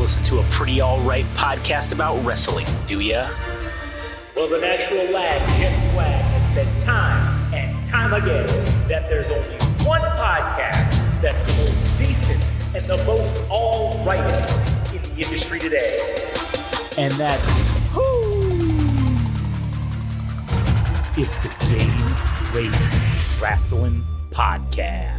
listen to a pretty alright podcast about wrestling, do ya? Well, the natural lad, Jim Swag, has said time and time again that there's only one podcast that's the most decent and the most all-rightest in the industry today. And that's It's the Game Rage Wrestling Podcast.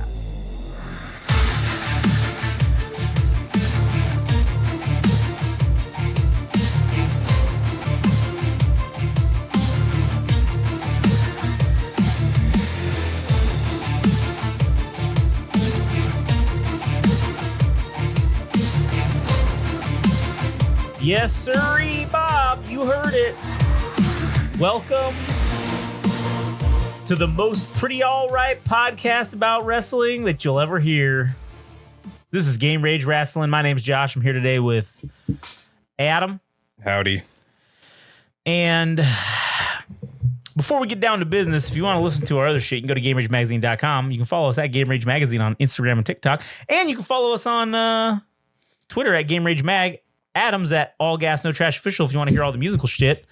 Yes, sirree, Bob, you heard it. Welcome to the most pretty all-right podcast about wrestling that you'll ever hear. This is Game Rage Wrestling. My name's Josh. I'm here today with Adam. Howdy. And before we get down to business, if you want to listen to our other shit, you can go to GameRageMagazine.com. You can follow us at Game Rage Magazine on Instagram and TikTok. And you can follow us on Twitter at Game Rage Mag. Adam's at All Gas No Trash Official if you want to hear all the musical shit.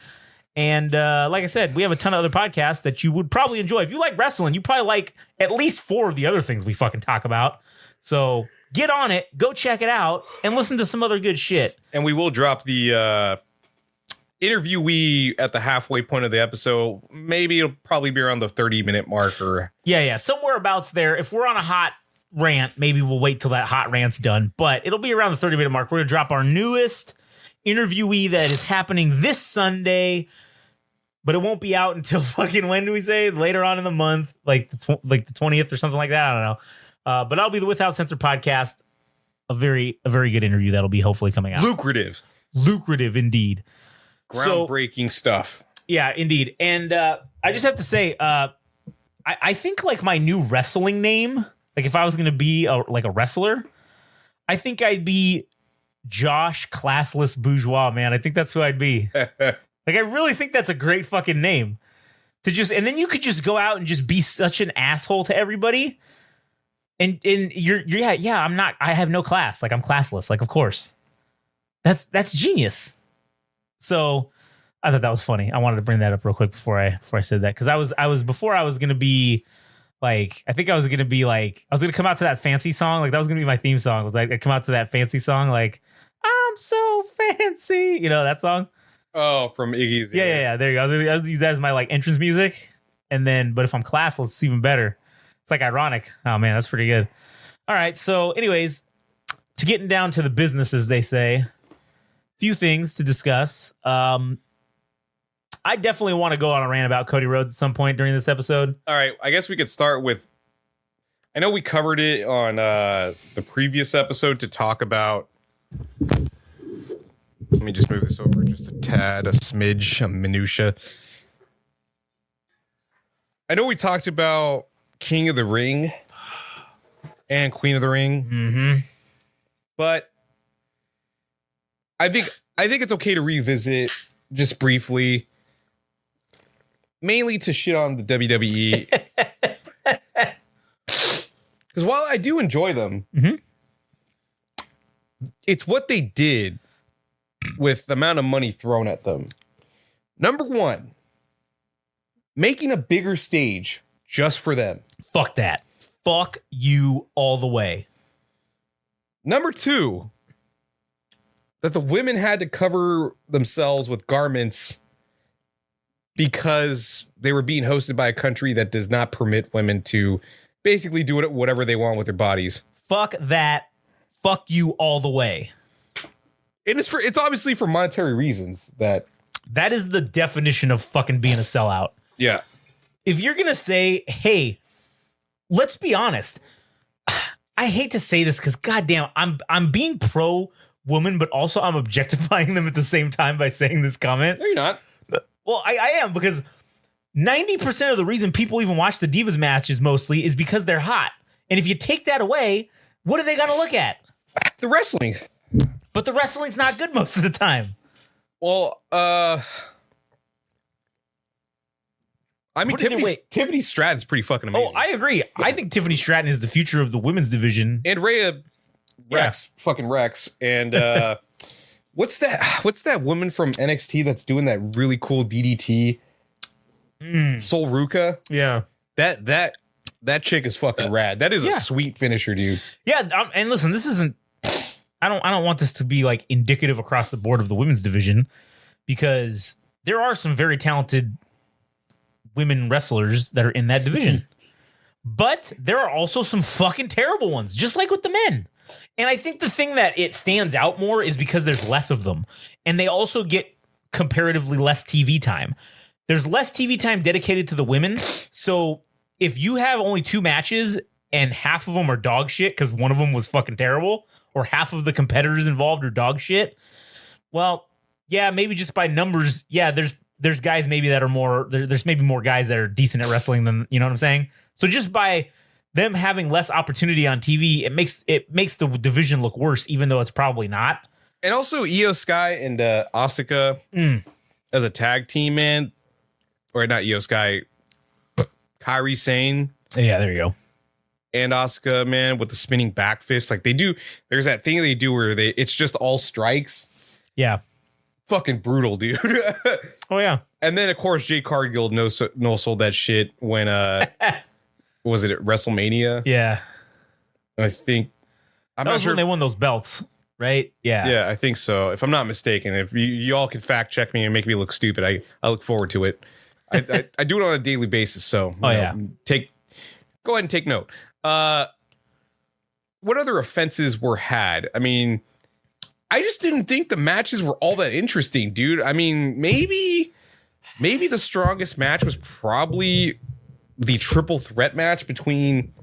And like I said, we have a ton of other podcasts that you would probably enjoy. If you like wrestling, you probably like at least 4 of the other things we fucking talk about. So get on it, go check it out, and listen to some other good shit. And we will drop the interviewee at the halfway point of the episode. Maybe it'll probably be around the 30-minute mark. Or Yeah, somewhere abouts there. If we're on a hot rant, maybe we'll wait till that hot rant's done, but it'll be around the 30-minute mark. We're gonna drop our newest interviewee that is happening this Sunday, but it won't be out until fucking, when do we say, later on in the month, like the 20th or something like that. I don't know, but I'll be the Without Censor podcast, a very good interview that'll be hopefully coming out. lucrative Indeed. groundbreaking stuff. Yeah, indeed. And I just have to say, I think like my new wrestling name, like if I was going to be a wrestler, I think I'd be Josh Classless Bourgeois, man. I think that's who I'd be. Like, I really think that's a great fucking name to just, and then you could just go out and just be such an asshole to everybody. And I'm not, I have no class. Like, I'm classless. Like, of course. That's genius. So I thought that was funny. I wanted to bring that up real quick before I said that. Cause I was going to be like, I think I was going to be like, I was going to come out to that fancy song. Like, that was going to be my theme song. It was like, I come out to that fancy song. Like, I'm so fancy. You know that song? Oh, from Iggy's. Yeah. There you go. I was going to use that as my like entrance music. And then, but if I'm classless, it's even better. It's like ironic. Oh man, that's pretty good. All right. So anyways, to getting down to the business, as they say, few things to discuss. I definitely want to go on a rant about Cody Rhodes at some point during this episode. All right. I guess we could start with, I know we covered it on the previous episode to talk about, let me just move this over just a tad, a smidge, a minutia. I know we talked about King of the Ring and Queen of the Ring. Mm-hmm. But I think it's okay to revisit just briefly, mainly to shit on the WWE. Because while I do enjoy them, it's what they did with the amount of money thrown at them. Number one, making a bigger stage just for them. Fuck that. Fuck you all the way. Number two, that the women had to cover themselves with garments because they were being hosted by a country that does not permit women to basically do whatever they want with their bodies. Fuck that. Fuck you all the way. It's obviously for monetary reasons that is the definition of fucking being a sellout. Yeah. If you're going to say, hey, let's be honest. I hate to say this because goddamn, I'm being pro woman, but also I'm objectifying them at the same time by saying this comment. No, you're not. Well, I am, because 90% of the reason people even watch the Divas matches mostly is because they're hot. And if you take that away, what are they going to look at? The wrestling. But the wrestling's not good most of the time. Well, I mean, Tiffany Stratton's pretty fucking amazing. Oh, I agree. I think Tiffany Stratton is the future of the women's division. And Rhea Rex, fucking Rex. And What's that woman from NXT that's doing that really cool DDT? Sol Ruka. Yeah. That chick is fucking rad. That is a sweet finisher, dude. Yeah, and listen, this isn't. I don't want this to be like indicative across the board of the women's division, because there are some very talented women wrestlers that are in that division, but there are also some fucking terrible ones, just like with the men. And I think the thing that it stands out more is because there's less of them, and they also get comparatively less TV time. There's less TV time dedicated to the women, so if you have only 2 matches and half of them are dog shit because one of them was fucking terrible, or half of the competitors involved are dog shit, well, yeah, maybe just by numbers, yeah, there's guys maybe that are more, there's maybe more guys that are decent at wrestling than, you know what I'm saying? So just by them having less opportunity on TV, it makes the division look worse, even though it's probably not. And also Io Sky and Asuka as a tag team, man, or not Io Sky, Kairi Sane. Yeah, there you go. And Asuka, man, with the spinning back fist, like they do. There's that thing they do where it's just all strikes. Yeah, fucking brutal, dude. Oh yeah. And then of course Jay Cargill no sold that shit when was it at WrestleMania? Yeah, I think I'm that not was sure when they won those belts, right? Yeah, I think so. If I'm not mistaken, if you all can fact check me and make me look stupid, I look forward to it. I do it on a daily basis, so go ahead and take note. What other offenses were had? I mean, I just didn't think the matches were all that interesting, dude. I mean, maybe the strongest match was probably the triple threat match between.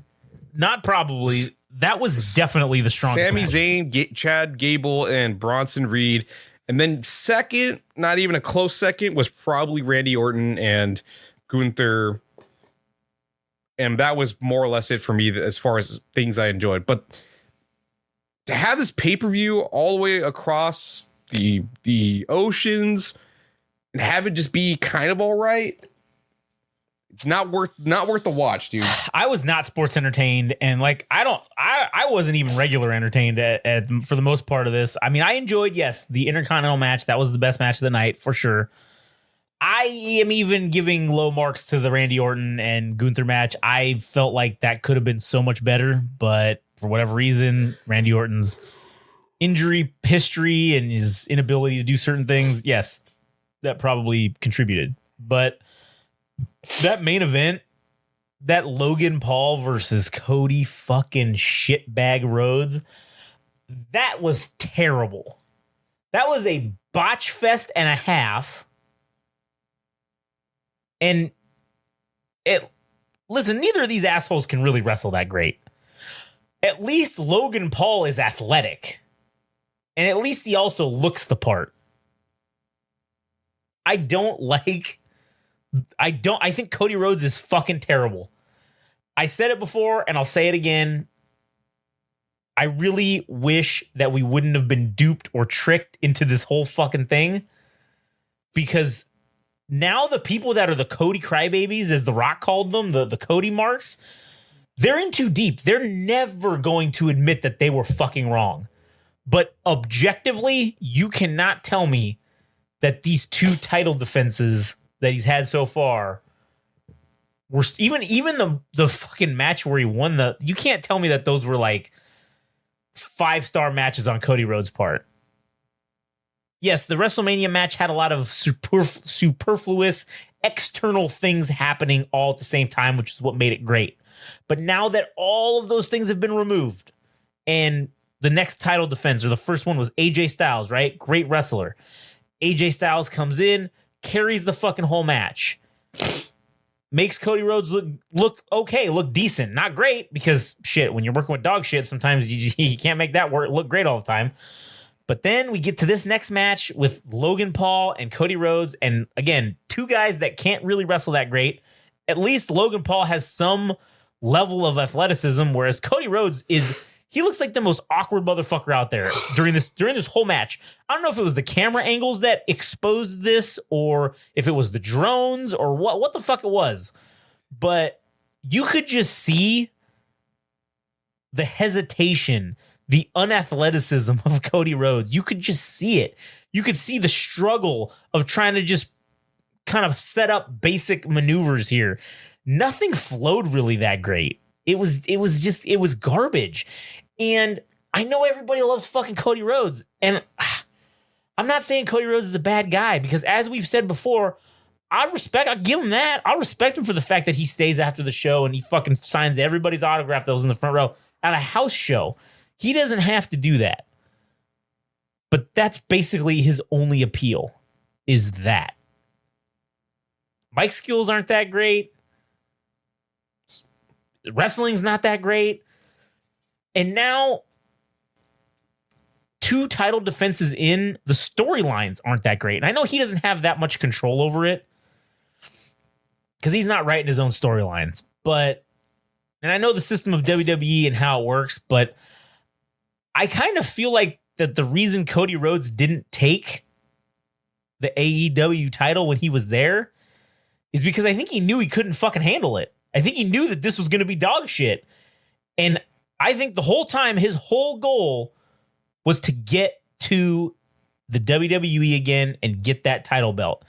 Not probably. That was definitely the strongest. Sami match. Zayn, Chad Gable, and Bronson Reed. And then second, not even a close second, was probably Randy Orton and Gunther. And that was more or less it for me as far as things I enjoyed. But to have this pay-per-view all the way across the oceans and have it just be kind of all right, it's not worth the watch, dude. I was not sports entertained, and like I wasn't even regular entertained for the most part of this. I mean, I enjoyed, yes, the Intercontinental match. That was the best match of the night for sure. I am even giving low marks to the Randy Orton and Gunther match. I felt like that could have been so much better, but for whatever reason, Randy Orton's injury history and his inability to do certain things, yes, that probably contributed. But that main event, that Logan Paul versus Cody fucking shitbag Rhodes, that was terrible. That was a botch fest and a half. And listen, neither of these assholes can really wrestle that great. At least Logan Paul is athletic. And at least he also looks the part. I think Cody Rhodes is fucking terrible. I said it before and I'll say it again. I really wish that we wouldn't have been duped or tricked into this whole fucking thing, because now the people that are the Cody crybabies, as The Rock called them, the Cody marks, they're in too deep. They're never going to admit that they were fucking wrong. But objectively, you cannot tell me that these 2 title defenses that he's had so far were even the fucking match where he won you can't tell me that those were like 5-star matches on Cody Rhodes' part. Yes, the WrestleMania match had a lot of superfluous external things happening all at the same time, which is what made it great. But now that all of those things have been removed, and the next title defense, or the first one, was AJ Styles, right? Great wrestler. AJ Styles comes in, carries the fucking whole match, makes Cody Rhodes look okay, look decent. Not great, because shit, when you're working with dog shit, sometimes you can't make that look great all the time. But then we get to this next match with Logan Paul and Cody Rhodes. And again, 2 guys that can't really wrestle that great. At least Logan Paul has some level of athleticism, whereas Cody Rhodes he looks like the most awkward motherfucker out there during this whole match. I don't know if it was the camera angles that exposed this, or if it was the drones, or what the fuck it was. But you could just see the hesitation the unathleticism of Cody Rhodes. You could just see it. You could see the struggle of trying to just kind of set up basic maneuvers here. Nothing flowed really that great. It was garbage. And I know everybody loves fucking Cody Rhodes. And I'm not saying Cody Rhodes is a bad guy, because as we've said before, I'll give him that. I'll respect him for the fact that he stays after the show and he fucking signs everybody's autograph that was in the front row at a house show. He doesn't have to do that. But that's basically his only appeal, is that. Mic skills aren't that great. Wrestling's not that great. And now, 2 title defenses in, the storylines aren't that great. And I know he doesn't have that much control over it, because he's not writing his own storylines. And I know the system of WWE and how it works, but I kind of feel like that the reason Cody Rhodes didn't take the AEW title when he was there is because I think he knew he couldn't fucking handle it. I think he knew that this was going to be dog shit. And I think the whole time his whole goal was to get to the WWE again and get that title belt.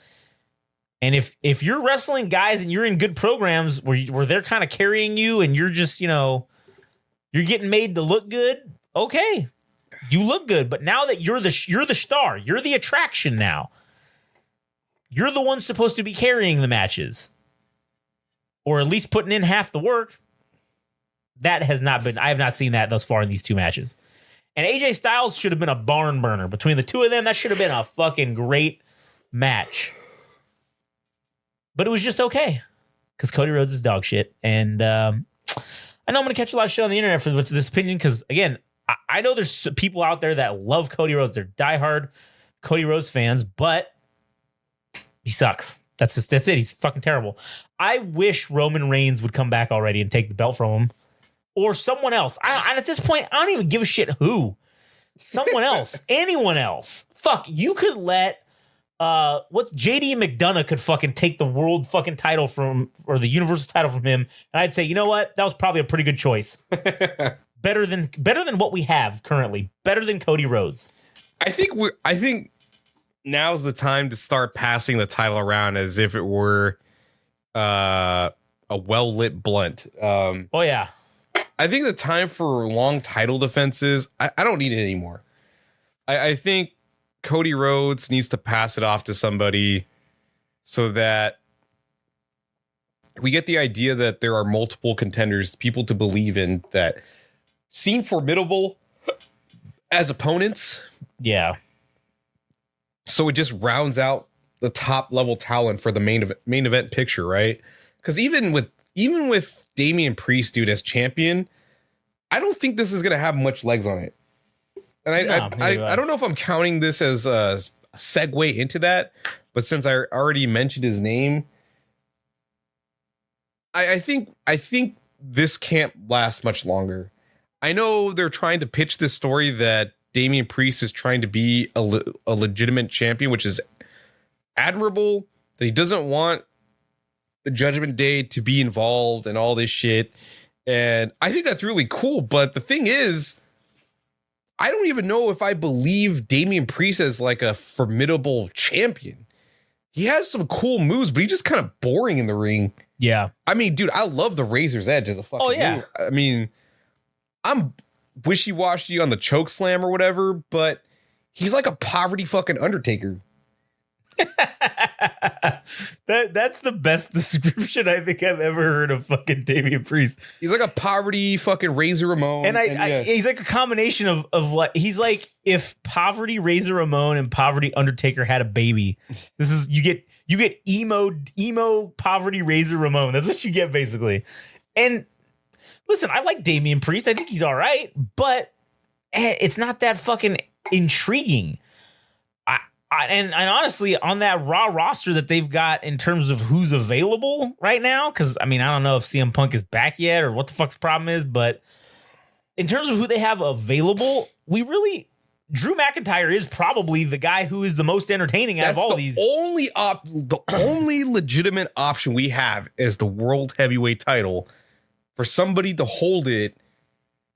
And if you're wrestling guys and you're in good programs where they're kind of carrying you and you're just, you're getting made to look good, okay, you look good. But now that you're the star, you're the attraction now. You're the one supposed to be carrying the matches, or at least putting in half the work. That has not been, I have not seen that thus far in these 2 matches. And AJ Styles should have been a barn burner. Between the 2 of them, that should have been a fucking great match. But it was just okay, because Cody Rhodes is dog shit. And I know I'm going to catch a lot of shit on the internet for this opinion, because, again, I know there's people out there that love Cody Rhodes. They're diehard Cody Rhodes fans, but he sucks. That's it. He's fucking terrible. I wish Roman Reigns would come back already and take the belt from him. Or someone else. At this point, I don't even give a shit who. Someone else. Anyone else. Fuck, you could let JD McDonough could fucking take the world fucking title or the universal title from him, and I'd say, you know what? That was probably a pretty good choice. better than what we have currently. Better than Cody Rhodes. I think now's the time to start passing the title around as if it were a well-lit blunt. Oh yeah. I think the time for long title defenses, I don't need it anymore. I think Cody Rhodes needs to pass it off to somebody so that we get the idea that there are multiple contenders, people to believe in, that seem formidable as opponents. Yeah. So it just rounds out the top level talent for the main event picture, right? Because even with Damian Priest, dude, as champion, I don't think this is going to have much legs on it. And I don't know if I'm counting this as a segue into that, but since I already mentioned his name, I think this can't last much longer. I know they're trying to pitch this story that Damian Priest is trying to be a legitimate champion, which is admirable, that he doesn't want the Judgment Day to be involved and all this shit. And I think that's really cool. But the thing is, I don't even know if I believe Damian Priest as like a formidable champion. He has some cool moves, but he's just kind of boring in the ring. Yeah. I mean, dude, I love the Razor's Edge as a fucking move. I mean, I'm wishy-washy on the choke slam or whatever, but he's like a poverty fucking Undertaker. That's the best description I think I've ever heard of fucking Damian Priest. He's like a poverty fucking Razor Ramon. And he's like a combination of like, he's like if poverty Razor Ramon and poverty Undertaker had a baby. This is you get emo poverty Razor Ramon. That's what you get basically. And listen, I like Damian Priest. I think he's all right, but it's not that fucking intriguing. And honestly, on that Raw roster that they've got in terms of who's available right now, because I mean, I don't know if CM Punk is back yet or what the fuck's problem is, but in terms of who they have available, Drew McIntyre is probably the guy who is the most entertaining out of all these. The only legitimate option we have is the World Heavyweight title for somebody to hold it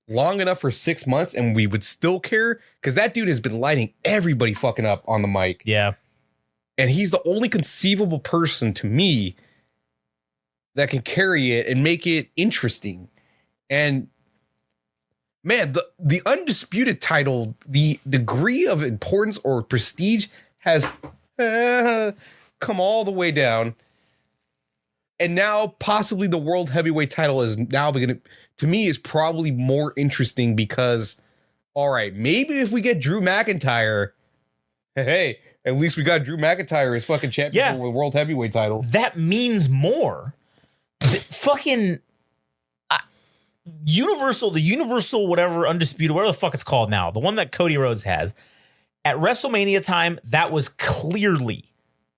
long enough for 6 months and we would still care, because that dude has been lighting everybody fucking up on the mic. Yeah. And he's the only conceivable person to me that can carry it and make it interesting. And man, the undisputed title, the degree of importance or prestige has come all the way down. And now possibly the world heavyweight title is now beginning, to me, is probably more interesting because, all right, maybe if we get Drew McIntyre, hey, at least we got Drew McIntyre as fucking champion for the world heavyweight title. That means more. The Universal, whatever, Undisputed, whatever the fuck it's called now, the one that Cody Rhodes has, at WrestleMania time, that was clearly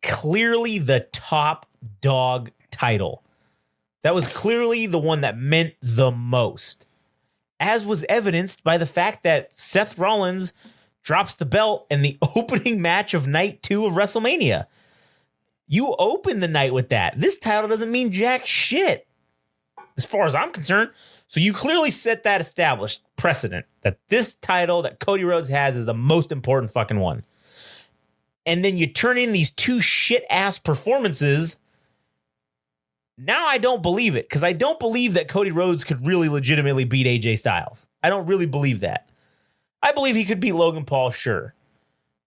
the top dog title. That was clearly the one that meant the most, as was evidenced by the fact that Seth Rollins drops the belt in the opening match of night 2 of WrestleMania. You open the night with that. This title doesn't mean jack shit, as far as I'm concerned. So you clearly set that established precedent that this title that Cody Rhodes has is the most important fucking one. And then you turn in these 2 shit-ass performances. Now I don't believe it, because I don't believe that Cody Rhodes could really legitimately beat AJ Styles. I don't really believe that. I believe he could beat Logan Paul, sure.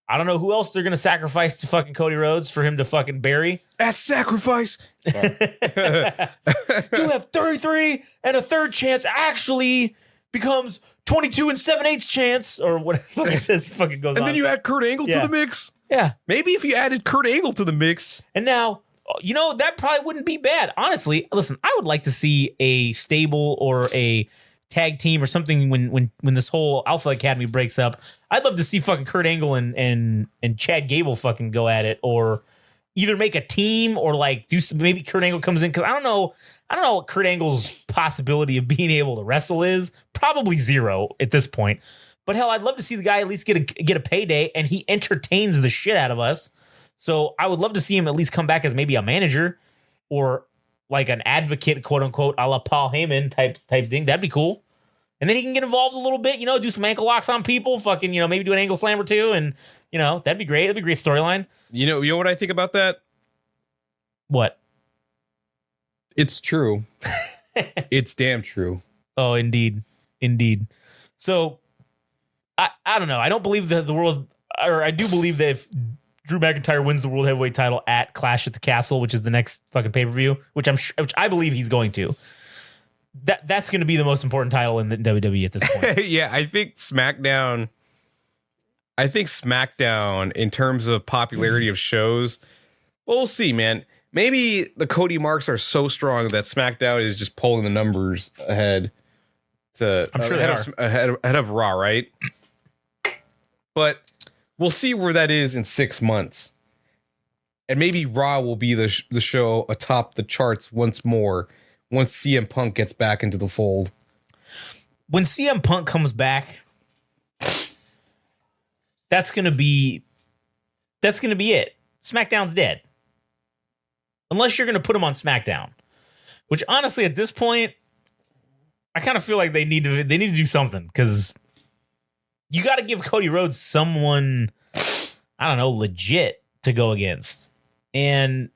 I don't know who else they're going to sacrifice to fucking Cody Rhodes for him to fucking bury. At sacrifice. You have 33 and a third chance actually becomes 22 and 7/8 chance, or whatever it says fucking goes on. And then you add Kurt Angle to the mix. Yeah. Maybe if you added Kurt Angle to the mix. And now, that probably wouldn't be bad. Honestly, listen, I would like to see a stable or a tag team or something when this whole Alpha Academy breaks up. I'd love to see fucking Kurt Angle and Chad Gable fucking go at it, or either make a team or like do some, maybe Kurt Angle comes in, because I don't know what Kurt Angle's possibility of being able to wrestle is. Probably 0 at this point. But hell, I'd love to see the guy at least get a payday, and he entertains the shit out of us. So I would love to see him at least come back as maybe a manager or like an advocate, quote unquote, a la Paul Heyman type thing. That'd be cool. And then he can get involved a little bit, do some ankle locks on people, fucking, maybe do an angle slam or 2. And, that'd be great. That'd be a great storyline. You know what I think about that? What? It's true. It's damn true. Oh, indeed. So I don't know. I don't believe that the world, or I do believe that if Drew McIntyre wins the world heavyweight title at Clash at the Castle, which is the next fucking pay-per-view, which I believe he's going to, that's going to be the most important title in the WWE at this point. Yeah, I think SmackDown in terms of popularity of shows, we'll see, man. Maybe the Cody marks are so strong that SmackDown is just pulling the numbers ahead I'm sure ahead of Raw, right? But we'll see where that is in 6 months. And maybe Raw will be the show atop the charts once more, once CM Punk gets back into the fold. When CM Punk comes back, that's gonna be it. SmackDown's dead. Unless you're gonna put him on SmackDown. Which honestly, at this point, I kind of feel like they need to do something, because you got to give Cody Rhodes someone, I don't know, legit to go against. And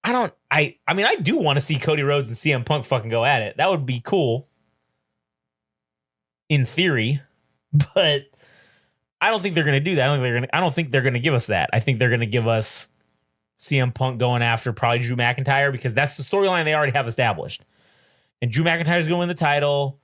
I do want to see Cody Rhodes and CM Punk fucking go at it. That would be cool in theory, but I don't think they're going to do that. I don't think they're going to give us that. I think they're going to give us CM Punk going after probably Drew McIntyre, because that's the storyline they already have established. And Drew McIntyre's going to win the title.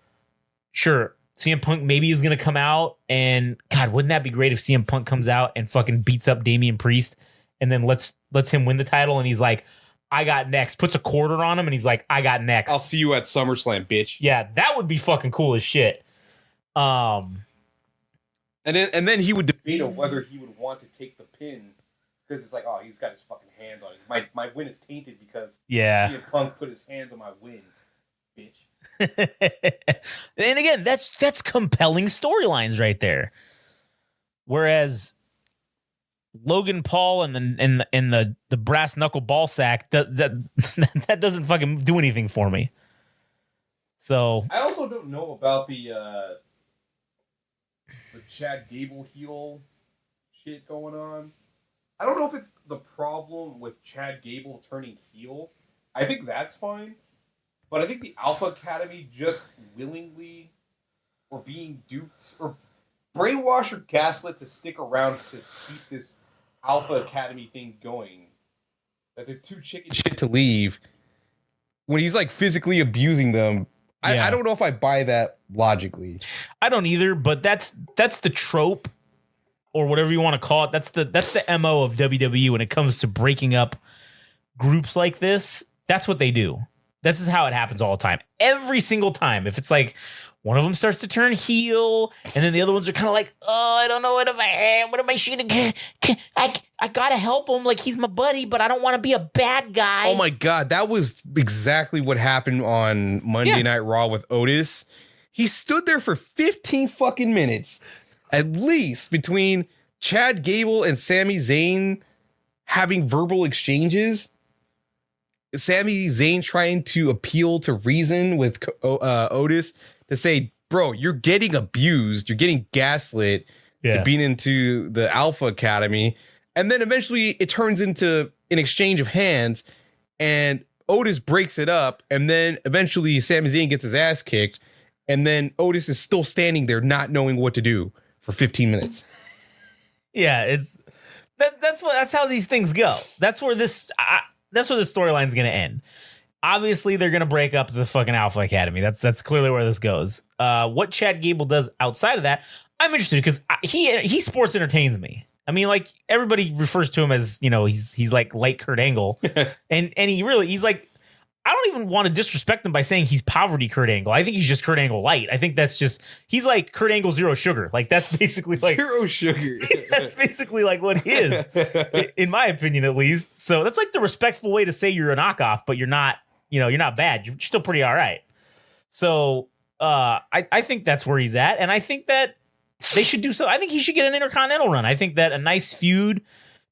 Sure, CM Punk maybe is going to come out, and God, wouldn't that be great if CM Punk comes out and fucking beats up Damian Priest, and then lets him win the title, and he's like, I got next. Puts a quarter on him, and he's like, I got next. I'll see you at SummerSlam, bitch. Yeah, that would be fucking cool as shit. And then he would debate on whether he would want to take the pin, because it's like, oh, he's got his fucking hands on it. My win is tainted because CM Punk put his hands on my win, bitch. And again, that's compelling storylines right there. Whereas Logan Paul and the brass knuckle ball sack, that doesn't fucking do anything for me. So I also don't know about the Chad Gable heel shit going on. I don't know if it's the problem with Chad Gable turning heel. I think that's fine. But I think the Alpha Academy just willingly or being duped or brainwashed or gaslit to stick around to keep this Alpha Academy thing going. That they're too chicken shit to leave when he's like physically abusing them. Yeah. I don't know if I buy that logically. I don't either, but that's the trope or whatever you want to call it. That's the MO of WWE when it comes to breaking up groups like this. That's what they do. This is how it happens all the time. Every single time. If it's like one of them starts to turn heel, and then the other ones are kind of like, oh, I don't know what am I shooting? I gotta help him, like he's my buddy, but I don't want to be a bad guy. Oh my God, that was exactly what happened on Monday Night Raw with Otis. He stood there for 15 fucking minutes, at least, between Chad Gable and Sami Zayn having verbal exchanges. Sami Zayn trying to appeal to reason with Otis to say, bro, you're getting abused. You're getting gaslit to being into the Alpha Academy. And then eventually it turns into an exchange of hands and Otis breaks it up. And then eventually Sami Zayn gets his ass kicked. And then Otis is still standing there not knowing what to do for 15 minutes. Yeah, that's how these things go. That's where this storyline's going to end. Obviously, they're going to break up the fucking Alpha Academy. That's clearly where this goes. What Chad Gable does outside of that, I'm interested because he sports entertains me. I mean, like everybody refers to him as, you know, he's like light Kurt Angle, and he's like, I don't even want to disrespect him by saying he's poverty Kurt Angle. I think he's just Kurt Angle light. I think that's just he's like Kurt Angle zero sugar. Like that's basically like zero sugar. That's basically like what he is, in my opinion, at least. So that's like the respectful way to say you're a knockoff, but you're not. You know, you're not bad. You're still pretty all right. So I think that's where he's at. And I think that they should do so. I think he should get an Intercontinental run. I think that a nice feud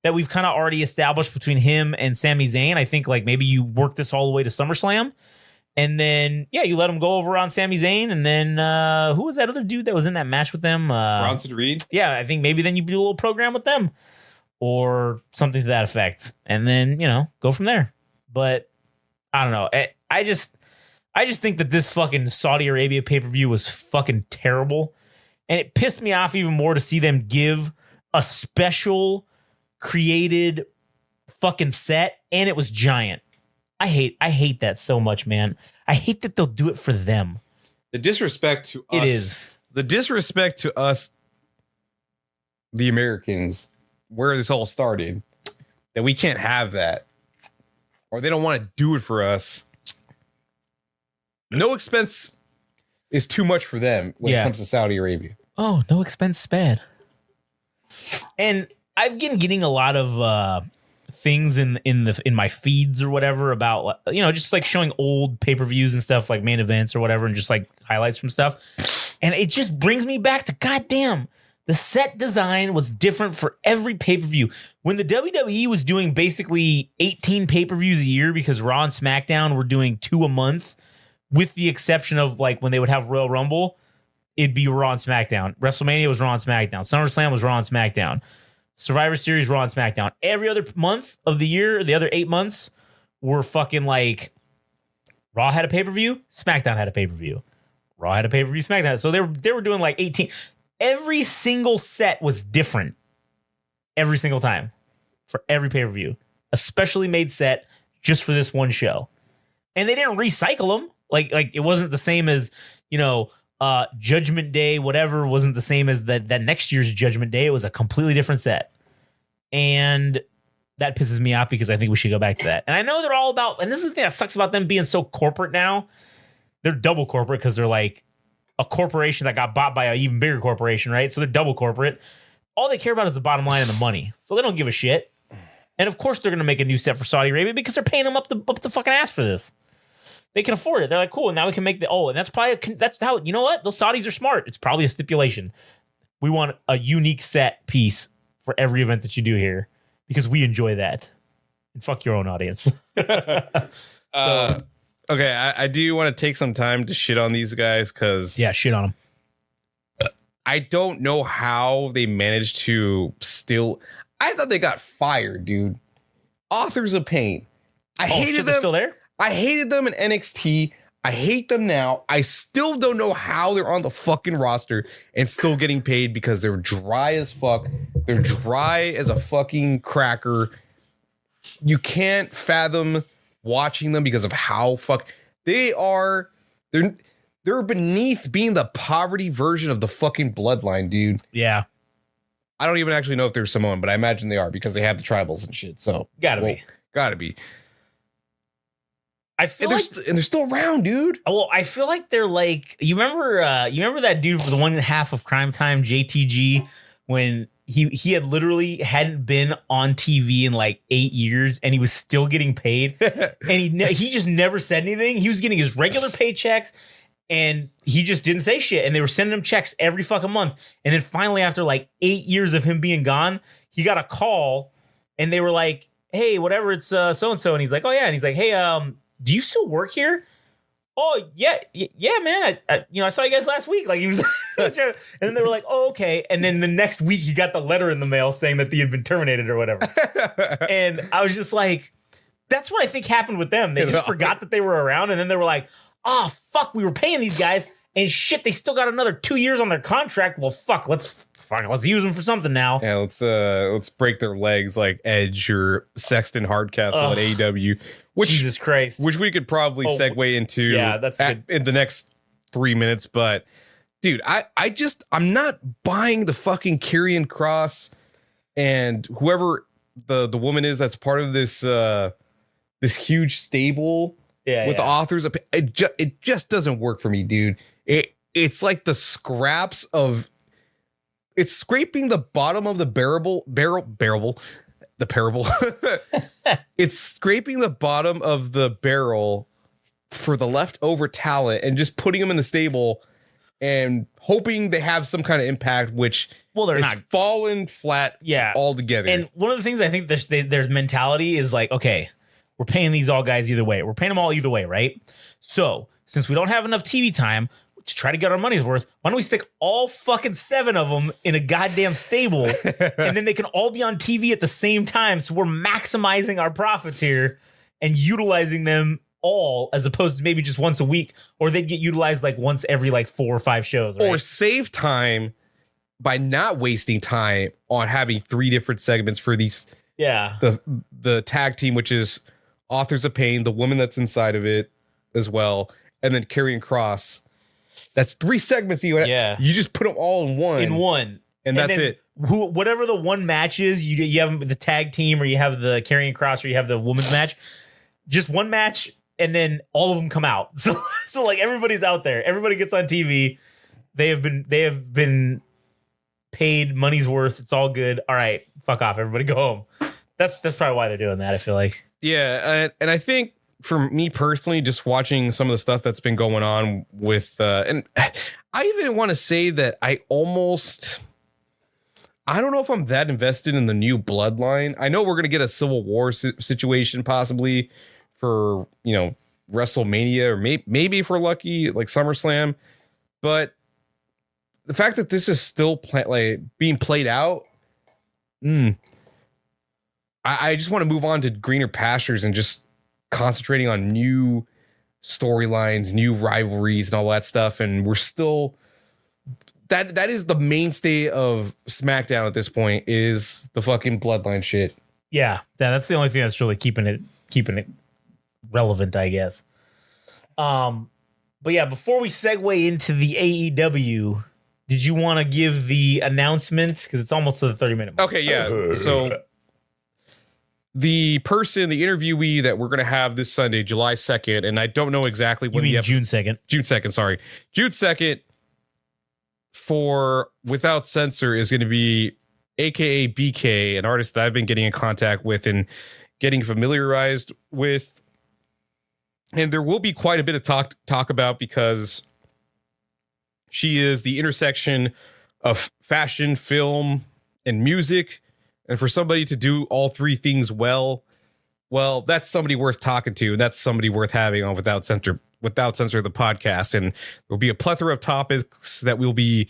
that we've kind of already established between him and Sami Zayn, I think like maybe you work this all the way to SummerSlam. And then, you let him go over on Sami Zayn. And then who was that other dude that was in that match with them? Bronson Reed? Yeah, I think maybe then you do a little program with them or something to that effect. And then, go from there. But I don't know. I just think that this fucking Saudi Arabia pay-per-view was fucking terrible. And it pissed me off even more to see them give a special created fucking set. And it was giant. I hate that so much, man. I hate that they'll do it for them. The disrespect to us. It is. The disrespect to us, the Americans, where this all started, that we can't have that. Or they don't want to do it for us. No expense is too much for them when it comes to Saudi Arabia. Oh, no expense spared. And I've been getting a lot of things in my feeds or whatever about, just like showing old pay-per-views and stuff like main events or whatever and just like highlights from stuff. And it just brings me back to goddamn. The set design was different for every pay-per-view. When the WWE was doing basically 18 pay-per-views a year because Raw and SmackDown were doing 2 a month, with the exception of like when they would have Royal Rumble, it'd be Raw and SmackDown. WrestleMania was Raw and SmackDown. SummerSlam was Raw and SmackDown. Survivor Series, Raw and SmackDown. Every other month of the year, the other 8 months, were fucking like Raw had a pay-per-view, SmackDown had a pay-per-view. Raw had a pay-per-view, SmackDown. So they were doing like 18. Every single set was different every single time for every pay-per-view. A specially made set just for this one show. And they didn't recycle them. Like it wasn't the same as, Judgment Day, whatever, wasn't the same as that next year's Judgment Day. It was a completely different set. And that pisses me off because I think we should go back to that. And I know they're all about, and this is the thing that sucks about them being so corporate now. They're double corporate because they're like a corporation that got bought by an even bigger corporation, right? So they're double corporate. All they care about is the bottom line and the money. So they don't give a shit. And of course they're going to make a new set for Saudi Arabia because they're paying them up the fucking ass for this. They can afford it. They're like, cool, now we can make and that's probably, that's how, you know what? Those Saudis are smart. It's probably a stipulation. We want a unique set piece for every event that you do here because we enjoy that. And fuck your own audience. I Okay, I do want to take some time to shit on these guys because Yeah, shit on them. I don't know how they managed to still. I thought they got fired, dude. Authors of Pain. I hated them. They're still there? I hated them in NXT. I hate them now. I still don't know how they're on the fucking roster and still getting paid because they're dry as fuck. They're dry as a fucking cracker. You can't fathom watching them because of how they are. They're beneath being the poverty version of the fucking Bloodline, dude. Yeah. I don't even actually know if they're Samoan, but I imagine they are because they have the tribals and shit. So Gotta be. I feel and like they're still around, dude. well, I feel like they're like you remember that dude for the one half of Crime Time, JTG, when he had literally hadn't been on TV in like 8 years and he was still getting paid and he just never said anything. He was getting his regular paychecks and he just didn't say shit, and they were sending him checks every fucking month. And then finally, after like 8 years of him being gone, he got a call and they were like, "Hey, whatever, it's so and so," and he's like, "Oh yeah," and he's like, "Hey, do you still work here?" "Oh yeah, man. I saw you guys last week." Like he was, and then they were like, "Oh okay." And then the next week he got the letter in the mail saying that he had been terminated or whatever. And I was just like, that's what I think happened with them. They just forgot that they were around, and then they were like, "Oh fuck, we were paying these guys, and shit, they still got another 2 years on their contract. Well, let's use them for something now." Yeah, let's break their legs like Edge or Sexton Hardcastle at AEW. Jesus Christ. Which we could probably segue into that's good. in the next 3 minutes. But dude, I'm not buying the fucking Karrion Kross and whoever the woman is that's part of this this huge stable with the authors. It just doesn't work for me, dude. It's like the scraps of it's scraping the bottom of the barrel. It's scraping the bottom of the barrel for the leftover talent and just putting them in the stable and hoping they have some kind of impact, which they're is not fallen flat altogether. And one of the things I think their mentality is like, okay, we're paying these all guys either way. We're paying them all either way, right? So since we don't have enough TV time to try to get our money's worth, why don't we stick all fucking 7 of them in a goddamn stable and then they can all be on TV at the same time. So we're maximizing our profits here and utilizing them all as opposed to maybe just once a week, or they'd get utilized like once every like 4 or 5 shows. Right? Or save time by not wasting time on having 3 different segments for these. Yeah. The tag team, which is Authors of Pain, the woman that's inside of it as well, and then Karrion Kross. That's 3 segments. You just put them all in one. And that's it. Whatever the one match is, you have the tag team, or you have the Karrion Kross, or you have the women's match. Just one match, and then all of them come out. So like everybody's out there. Everybody gets on TV. They have been paid money's worth. It's all good. All right, fuck off. Everybody go home. That's probably why they're doing that, I feel like. Yeah, and I think for me personally, just watching some of the stuff that's been going on with, and I even want to say that I don't know if I'm that invested in the new Bloodline. I know we're going to get a Civil War situation possibly for, WrestleMania, or maybe if we're lucky, like SummerSlam. But the fact that this is still being played out, I just want to move on to greener pastures and just concentrating on new storylines, new rivalries, and all that stuff. And we're still that is the mainstay of SmackDown at this point, is the fucking Bloodline shit. Yeah, that's the only thing that's really keeping it relevant, I guess. But yeah, before we segue into the AEW, did you want to give the announcements? Because it's almost to the 30-minute mark. Okay, yeah. So the interviewee that we're going to have this Sunday, July 2nd, and I don't know exactly when the episode. June 2nd. June 2nd, sorry. June 2nd for Without Censor is going to be AKA BK, an artist that I've been getting in contact with and getting familiarized with. And there will be quite a bit of talk about, because she is the intersection of fashion, film, and music. And for somebody to do all 3 things well well, that's somebody worth talking to, and that's somebody worth having on Without Censor the podcast. And there'll be a plethora of topics that we'll be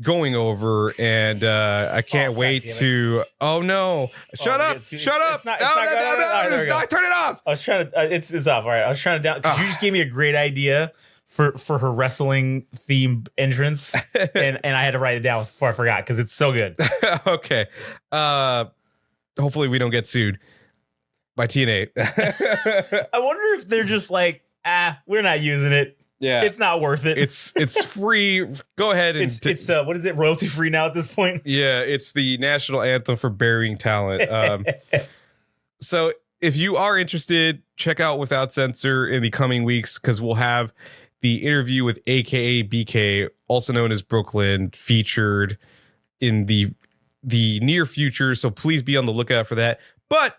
going over, and I can't wait to. Oh no! Shut up! Shut up! No, turn it off. I was trying to. It's off. All right. I was trying to down. Cause you just gave me a great idea for her wrestling themed entrance, and I had to write it down before I forgot because it's so good. Okay. Hopefully we don't get sued by TNA. I wonder if they're just like, we're not using it. Yeah, it's not worth it. It's free. Go ahead and it's what is it? Royalty free now at this point? Yeah, it's the national anthem for burying talent. So if you are interested, check out Without Censor in the coming weeks, because we'll have the interview with AKA BK, also known as Brooklyn, featured in the near future. So please be on the lookout for that. But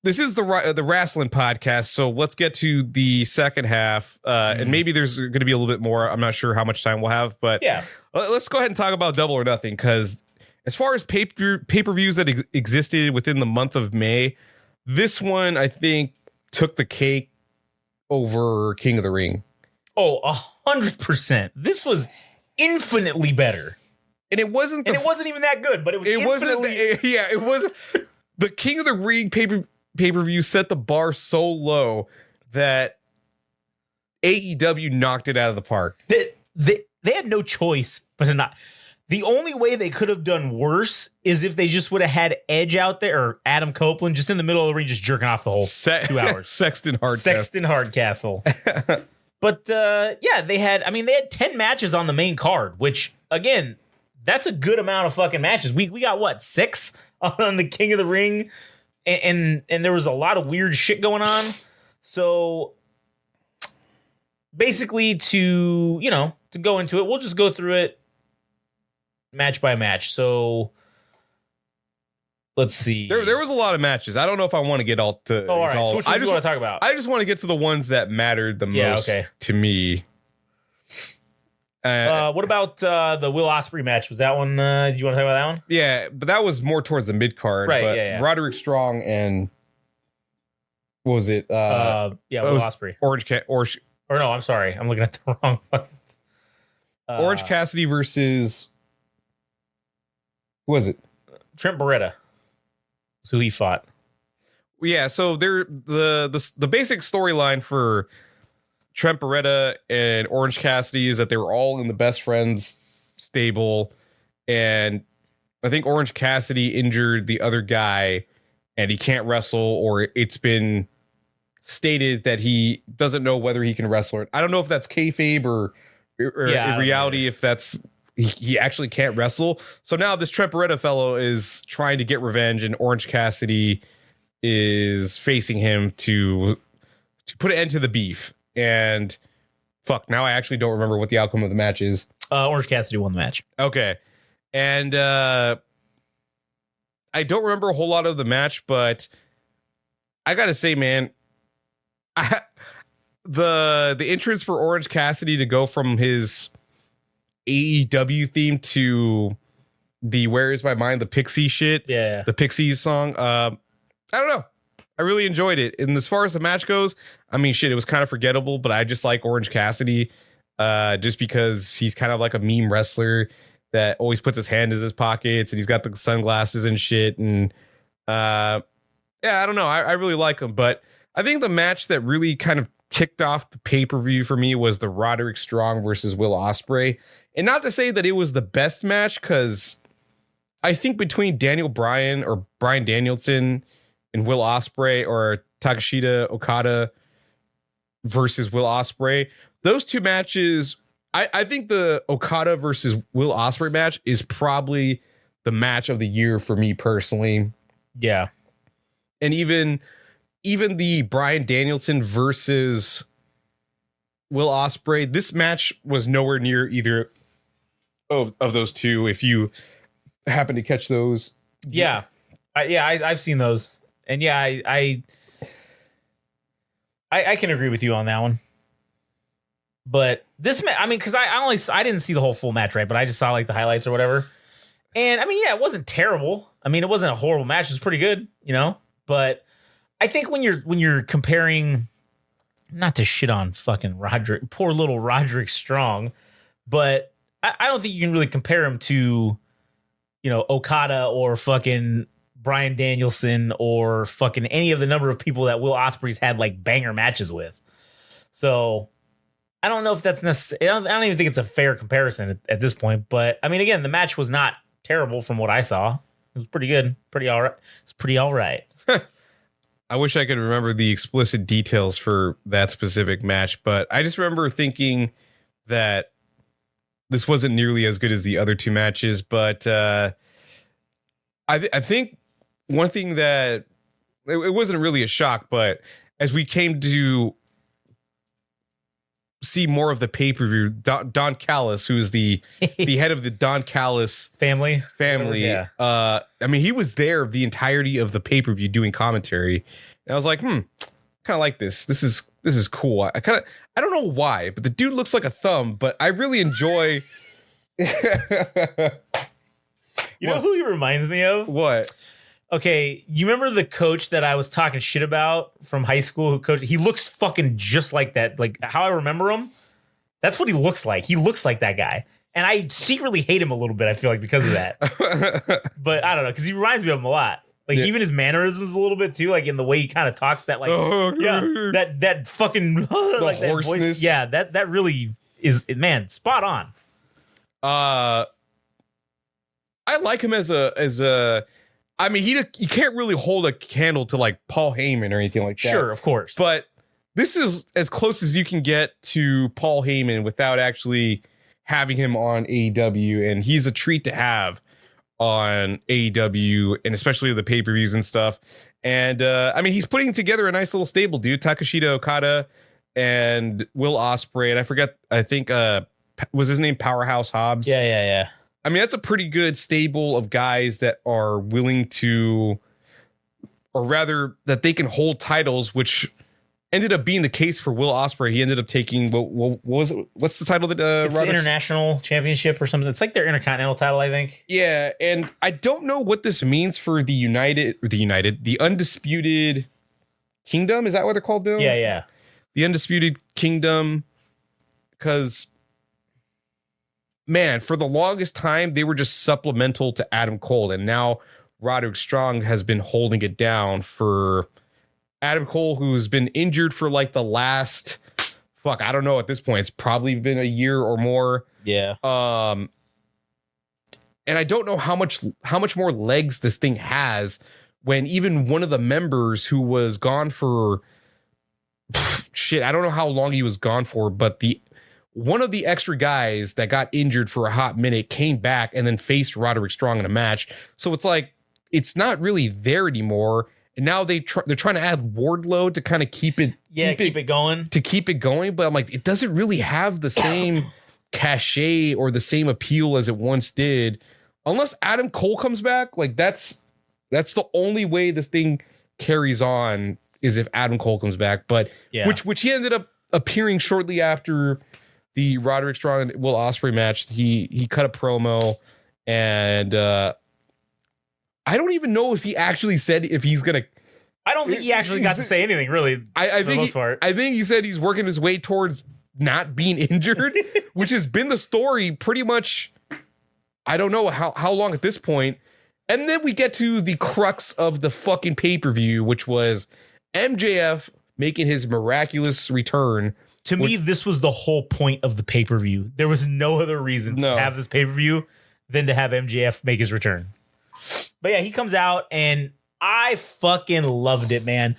this is the wrestling podcast, so let's get to the second half, and maybe there's going to be a little bit more. I'm not sure how much time we'll have, but yeah, let's go ahead and talk about Double or Nothing, because as far as pay-per-views that existed within the month of May, this one, I think, took the cake over King of the Ring. Oh, 100%. This was infinitely better. And it wasn't even that good, but it was it was the King of the Ring pay-per-view set the bar so low that AEW knocked it out of the park. They had no choice but to not. The only way they could have done worse is if they just would have had Edge out there or Adam Copeland just in the middle of the ring, just jerking off the whole 2 hours. Sexton Hardcastle. But they had 10 matches on the main card, which again, that's a good amount of fucking matches. We got what, 6 on the King of the Ring, and there was a lot of weird shit going on. So basically, to go into it, we'll just go through it match by match. So let's see. There was a lot of matches. I don't know if I want to get all to. Oh, all right. So which ones do you want to talk about? I just want to get to the ones that mattered the most to me. What about the Will Ospreay match? Was that one? Did you want to talk about that one? Yeah, but that was more towards the mid card. Right. But yeah. Roderick Strong and what was it? Will Ospreay. Or no, I'm sorry, I'm looking at the wrong fucking. Orange Cassidy versus. Who was it? Trent Beretta. That's who he fought. Yeah, so the basic storyline for Trent Beretta and Orange Cassidy is that they were all in the best friends stable, and I think Orange Cassidy injured the other guy and he can't wrestle, or it's been stated that he doesn't know whether he can wrestle. I don't know if that's kayfabe or in reality if that's he actually can't wrestle. So now this Trent Beretta fellow is trying to get revenge, and Orange Cassidy is facing him to put an end to the beef. And fuck, now I actually don't remember what the outcome of the match is. Orange Cassidy won the match. Okay. And I don't remember a whole lot of the match, but I gotta say, man, the entrance for Orange Cassidy to go from his AEW theme to the Where Is My Mind, the Pixie shit, the Pixies song. I don't know. I really enjoyed it. And as far as the match goes, I mean, shit, it was kind of forgettable, but I just like Orange Cassidy just because he's kind of like a meme wrestler that always puts his hand in his pockets and he's got the sunglasses and shit. And I don't know. I really like him. But I think the match that really kind of kicked off the pay-per-view for me was the Roderick Strong versus Will Ospreay. And not to say that it was the best match, because I think between Brian Danielson and Will Ospreay, or Takeshita Okada versus Will Ospreay, those two matches, I think the Okada versus Will Ospreay match is probably the match of the year for me personally. Yeah. And even the Bryan Danielson versus Will Ospreay, this match was nowhere near either of those two. If you happen to catch those. Yeah. I've seen those. And yeah, I can agree with you on that one. But this, I mean, because I didn't see the whole full match, right? But I just saw like the highlights or whatever. And I mean, yeah, it wasn't terrible. I mean, it wasn't a horrible match. It was pretty good, But I think when you're comparing, not to shit on fucking poor little Roderick Strong, but I don't think you can really compare him to, Okada or fucking Bryan Danielson or fucking any of the number of people that Will Ospreay's had like banger matches with. So I don't know if that's necessary. I don't even think it's a fair comparison at this point. But I mean, again, the match was not terrible from what I saw. It was pretty good, pretty all right. It's pretty all right. I wish I could remember the explicit details for that specific match, but I just remember thinking that this wasn't nearly as good as the other two matches. But I think one thing that it wasn't really a shock, but as we came to see more of the pay-per-view, Don Callis, who is the head of the Don Callis family. Yeah. I mean, he was there the entirety of the pay-per-view doing commentary. And I was like, kind of like this. This is cool. I don't know why, but the dude looks like a thumb, but I really enjoy. You know who he reminds me of? What? Okay, you remember the coach that I was talking shit about from high school who coached? He looks fucking just like that. Like how I remember him, that's what he looks like. He looks like that guy. And I secretly hate him a little bit, I feel like, because of that. But I don't know, because he reminds me of him a lot. Like even his mannerisms a little bit too, like in the way he kind of talks, that like that fucking like that hoarseness. Voice. Yeah, that really is, man, spot on. I like him as a. I mean, you can't really hold a candle to like Paul Heyman or anything like that. Sure, of course. But this is as close as you can get to Paul Heyman without actually having him on AEW, and he's a treat to have on AEW, and especially the pay-per-views and stuff. And I mean, he's putting together a nice little stable, dude. Takeshita Okada and Will Ospreay, and I think was his name Powerhouse Hobbs? Yeah. I mean, that's a pretty good stable of guys that are willing to, or rather that they can hold titles, which ended up being the case for Will Ospreay. He ended up taking, what was it? What's the title that it's the International Championship or something. It's like their Intercontinental title, I think. Yeah, and I don't know what this means for the Undisputed Kingdom. Is that what they're called now? Yeah. The Undisputed Kingdom, because man, for the longest time, they were just supplemental to Adam Cole. And now Roderick Strong has been holding it down for Adam Cole, who's been injured for like the last, I don't know at this point. It's probably been a year or more. Yeah. And I don't know how much more legs this thing has when even one of the members who was gone for I don't know how long he was gone for, but one of the extra guys that got injured for a hot minute came back and then faced Roderick Strong in a match. So it's like, it's not really there anymore. And now they're trying to add Wardlow to kind of keep it going. But I'm like, it doesn't really have the same cachet or the same appeal as it once did, unless Adam Cole comes back. Like that's the only way this thing carries on, is if Adam Cole comes back. But which he ended up appearing shortly after the Roderick Strong and Will Ospreay match. He cut a promo, and I don't even know if he actually said if he's gonna. I don't think he actually got to say anything, really. I think he said he's working his way towards not being injured, which has been the story pretty much. I don't know how long at this point. And then we get to the crux of the fucking pay-per-view, which was MJF making his miraculous return. To me, this was the whole point of the pay-per-view. There was no other reason to have this pay-per-view than to have MJF make his return. But yeah, he comes out and I fucking loved it, man.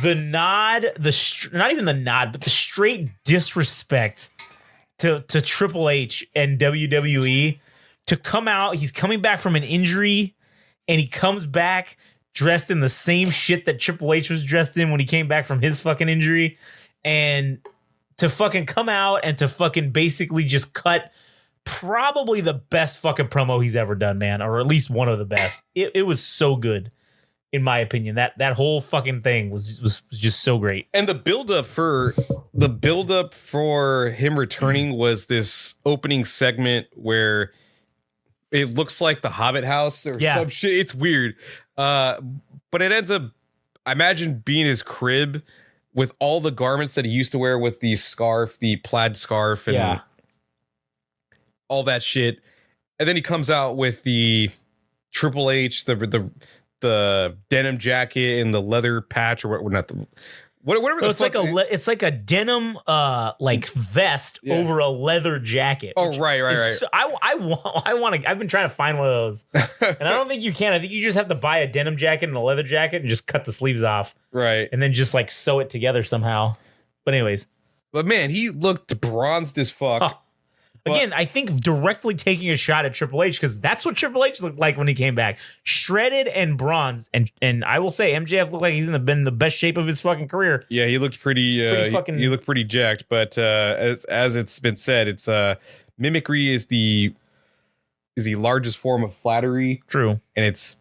The nod, not even the nod, but the straight disrespect to Triple H and WWE to come out. He's coming back from an injury and he comes back dressed in the same shit that Triple H was dressed in when he came back from his fucking injury. And to fucking come out and to fucking basically just cut probably the best fucking promo he's ever done, man, or at least one of the best. It was so good, in my opinion. That whole fucking thing was just so great. And the buildup for him returning was this opening segment where it looks like the Hobbit house or some shit. It's weird, but it ends up. I imagine being his crib with all the garments that he used to wear with the scarf, the plaid scarf, and all that shit. And then he comes out with the Triple H, the denim jacket and the leather patch, or what? Not the whatever. So it's like a denim like vest over a leather jacket. Oh, right. So, I want to. I've been trying to find one of those, and I don't think you can. I think you just have to buy a denim jacket and a leather jacket and just cut the sleeves off, right, and then just like sew it together somehow. But anyways, man, he looked bronzed as fuck. Oh. Again, I think directly taking a shot at Triple H, because that's what Triple H looked like when he came back, shredded and bronzed. And I will say, MJF looked like he's been the best shape of his fucking career. Yeah, he looked pretty. He looked pretty jacked. But as it's been said, it's mimicry is the largest form of flattery. True, and it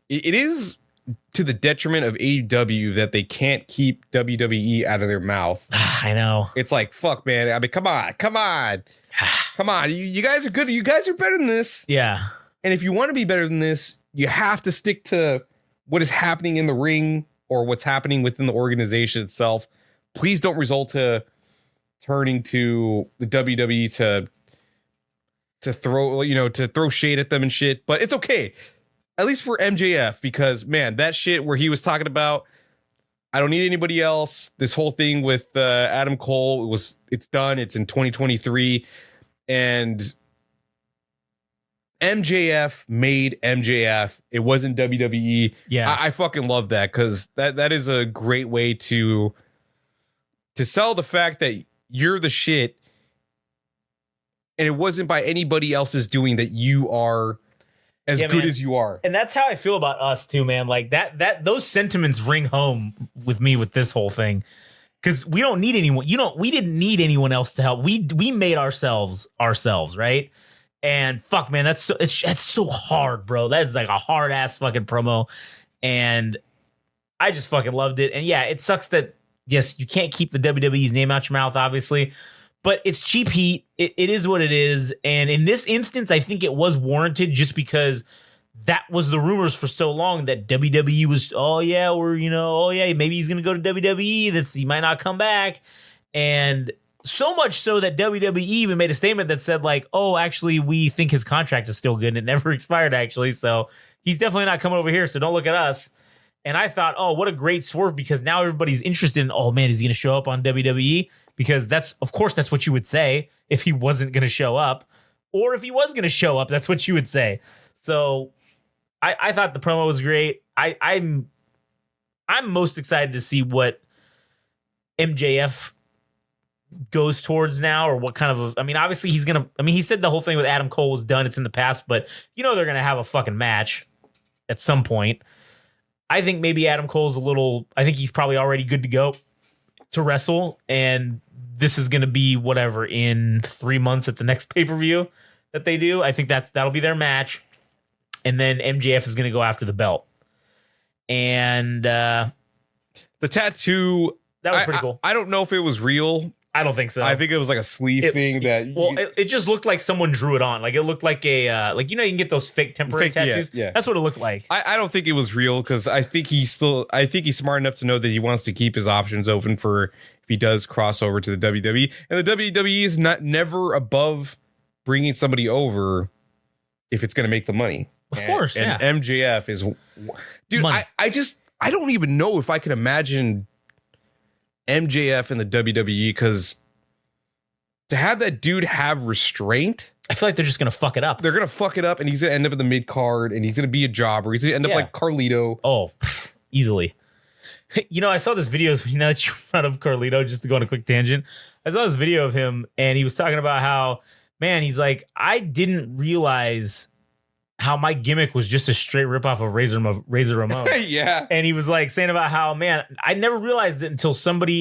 is to the detriment of AEW that they can't keep WWE out of their mouth. I know. It's like, fuck, man. I mean, come on. You guys are good. You guys are better than this. Yeah. And if you want to be better than this, you have to stick to what is happening in the ring or what's happening within the organization itself. Please don't result to turning to the WWE to throw shade at them and shit. But it's okay. At least for MJF, because, man, that shit where he was talking about, I don't need anybody else. This whole thing with Adam Cole, it's done. It's in 2023. And MJF made MJF. It wasn't WWE. Yeah. I fucking love that, because that is a great way to sell the fact that you're the shit. And it wasn't by anybody else's doing that you are as good as you are. And that's how I feel about us too, man. Like that those sentiments ring home with me with this whole thing. Cause we don't need anyone, we didn't need anyone else to help. We made ourselves, right? And fuck, man, that's so hard, bro. That is like a hard ass fucking promo. And I just fucking loved it. And yeah, it sucks that, yes, you can't keep the WWE's name out your mouth, obviously. But it's cheap heat. It is what it is. And in this instance, I think it was warranted just because that was the rumors for so long that WWE was, maybe he's going to go to WWE. He might not come back. And so much so that WWE even made a statement that said like, oh, actually, we think his contract is still good and it never expired, actually. So he's definitely not coming over here. So don't look at us. And I thought, oh, what a great swerve, because now everybody's interested in, oh, man, is he going to show up on WWE? Because that's what you would say if he wasn't going to show up. Or if he was going to show up, that's what you would say. So I thought the promo was great. I'm most excited to see what MJF goes towards now, or what kind of obviously he's going to, he said the whole thing with Adam Cole was done. It's in the past, but they're going to have a fucking match at some point. I think maybe Adam Cole's I think he's probably already good to go to wrestle, and this is going to be whatever in 3 months at the next pay-per-view that they do. I think that'll be their match, and then MJF is going to go after the belt. And the tattoo, that was pretty cool. I don't know if it was real. I don't think so. I think it was like a sleeve thing that. It just looked like someone drew it on. Like it looked like a you can get those fake temporary tattoos. Yeah. That's what it looked like. I don't think it was real, because I think he's smart enough to know that he wants to keep his options open for if he does cross over to the WWE. And the WWE is never above bringing somebody over if it's going to make the money. Of course, and MJF is, dude. Money. I don't even know if I can imagine MJF in the WWE, because to have that dude have restraint, I feel like they're just gonna fuck it up. They're gonna fuck it up, and he's gonna end up in the mid card, and he's gonna be a jobber. He's gonna end up like Carlito. Oh, easily. I saw this video. Now that you brought up Carlito, just to go on a quick tangent, I saw this video of him, and he was talking about how, man, he's like, I didn't realize how my gimmick was just a straight ripoff of Razor Ramon. Yeah. And he was like saying about how, man, I never realized it until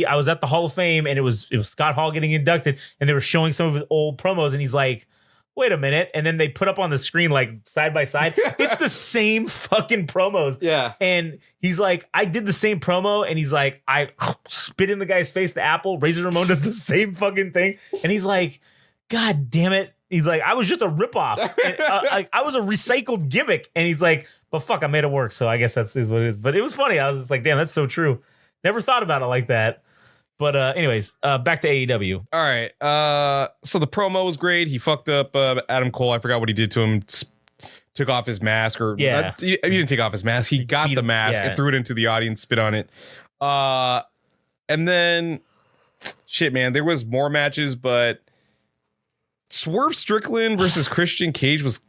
I was at the Hall of Fame, and it was Scott Hall getting inducted, and they were showing some of his old promos, and he's like, wait a minute. And then they put up on the screen, like side by side, it's the same fucking promos. Yeah. And he's like, I did the same promo, and he's like, I spit in the guy's face, the apple. Razor Ramon does the same fucking thing. And he's like, God damn it. He's like, I was just a ripoff. And, I was a recycled gimmick. And he's like, but fuck, I made it work. So I guess that's is what it is. But it was funny. I was just like, damn, that's so true. Never thought about it like that. But anyways, back to AEW. All right. So the promo was great. He fucked up Adam Cole. I forgot what he did to him. Took off his mask, or he didn't take off his mask. He got the mask and threw it into the audience, spit on it. And then shit, man, there was more matches, but Swerve Strickland versus Christian Cage was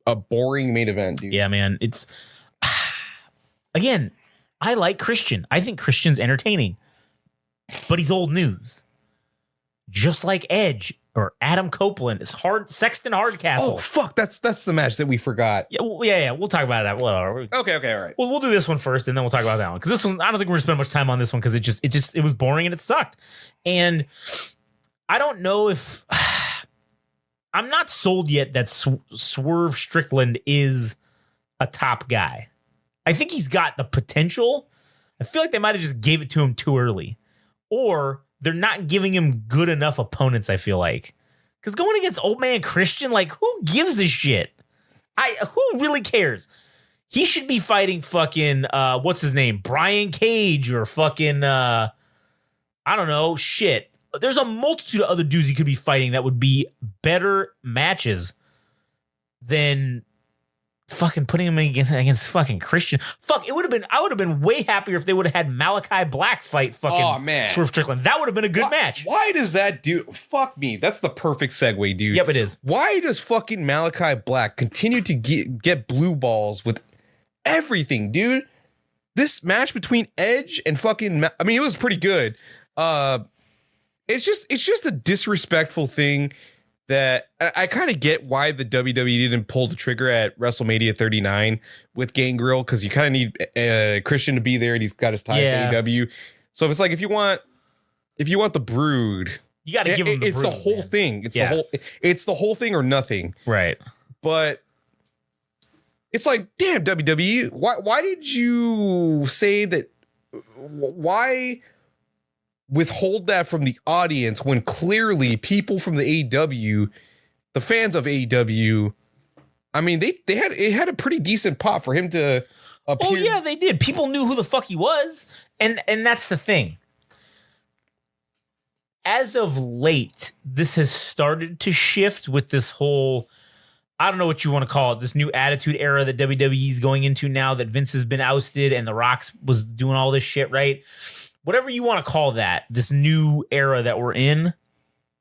a boring main event, dude. Yeah, man. It's again, I like Christian. I think Christian's entertaining, but he's old news. Just like Edge or Adam Copeland. It's Sexton Hardcastle. Oh, fuck. That's the match that we forgot. Yeah, we'll talk about it. Okay, all right. We'll do this one first, and then we'll talk about that one. Because this one, I don't think we're gonna spend much time on this one because it was boring and it sucked. And I don't know if I'm not sold yet that Swerve Strickland is a top guy. I think he's got the potential. I feel like they might have just gave it to him too early, or they're not giving him good enough opponents, I feel like. Because going against old man Christian, like, who gives a shit? Who really cares? He should be fighting fucking, what's his name? Brian Cage or fucking, I don't know, shit. There's a multitude of other dudes he could be fighting that would be better matches than fucking putting him against fucking Christian. Fuck, I would have been way happier if they would have had Malachi Black fight fucking Swerve Strickland. That would have been a good match. Why does that do? Fuck me. That's the perfect segue, dude. Yep, it is. Why does fucking Malachi Black continue to get blue balls with everything, dude? This match between Edge and fucking, I mean, it was pretty good. It's just a disrespectful thing that I kind of get why the WWE didn't pull the trigger at WrestleMania 39 with Gangrel, because you kind of need Christian to be there and he's got his ties to AEW. So if it's like if you want the Brood, you got to give him the it's Brood, the whole man. thing. It's the whole thing or nothing. Right. But it's like, damn, WWE, why did you say that? Why withhold that from the audience when clearly people from the AEW, the fans of AEW, I mean, it had a pretty decent pop for him to appear. Oh yeah, they did. People knew who the fuck he was, and that's the thing. As of late, this has started to shift with this whole, I don't know what you want to call it, this new attitude era that WWE is going into now that Vince has been ousted and The Rock was doing all this shit, right? Whatever you want to call that, this new era that we're in,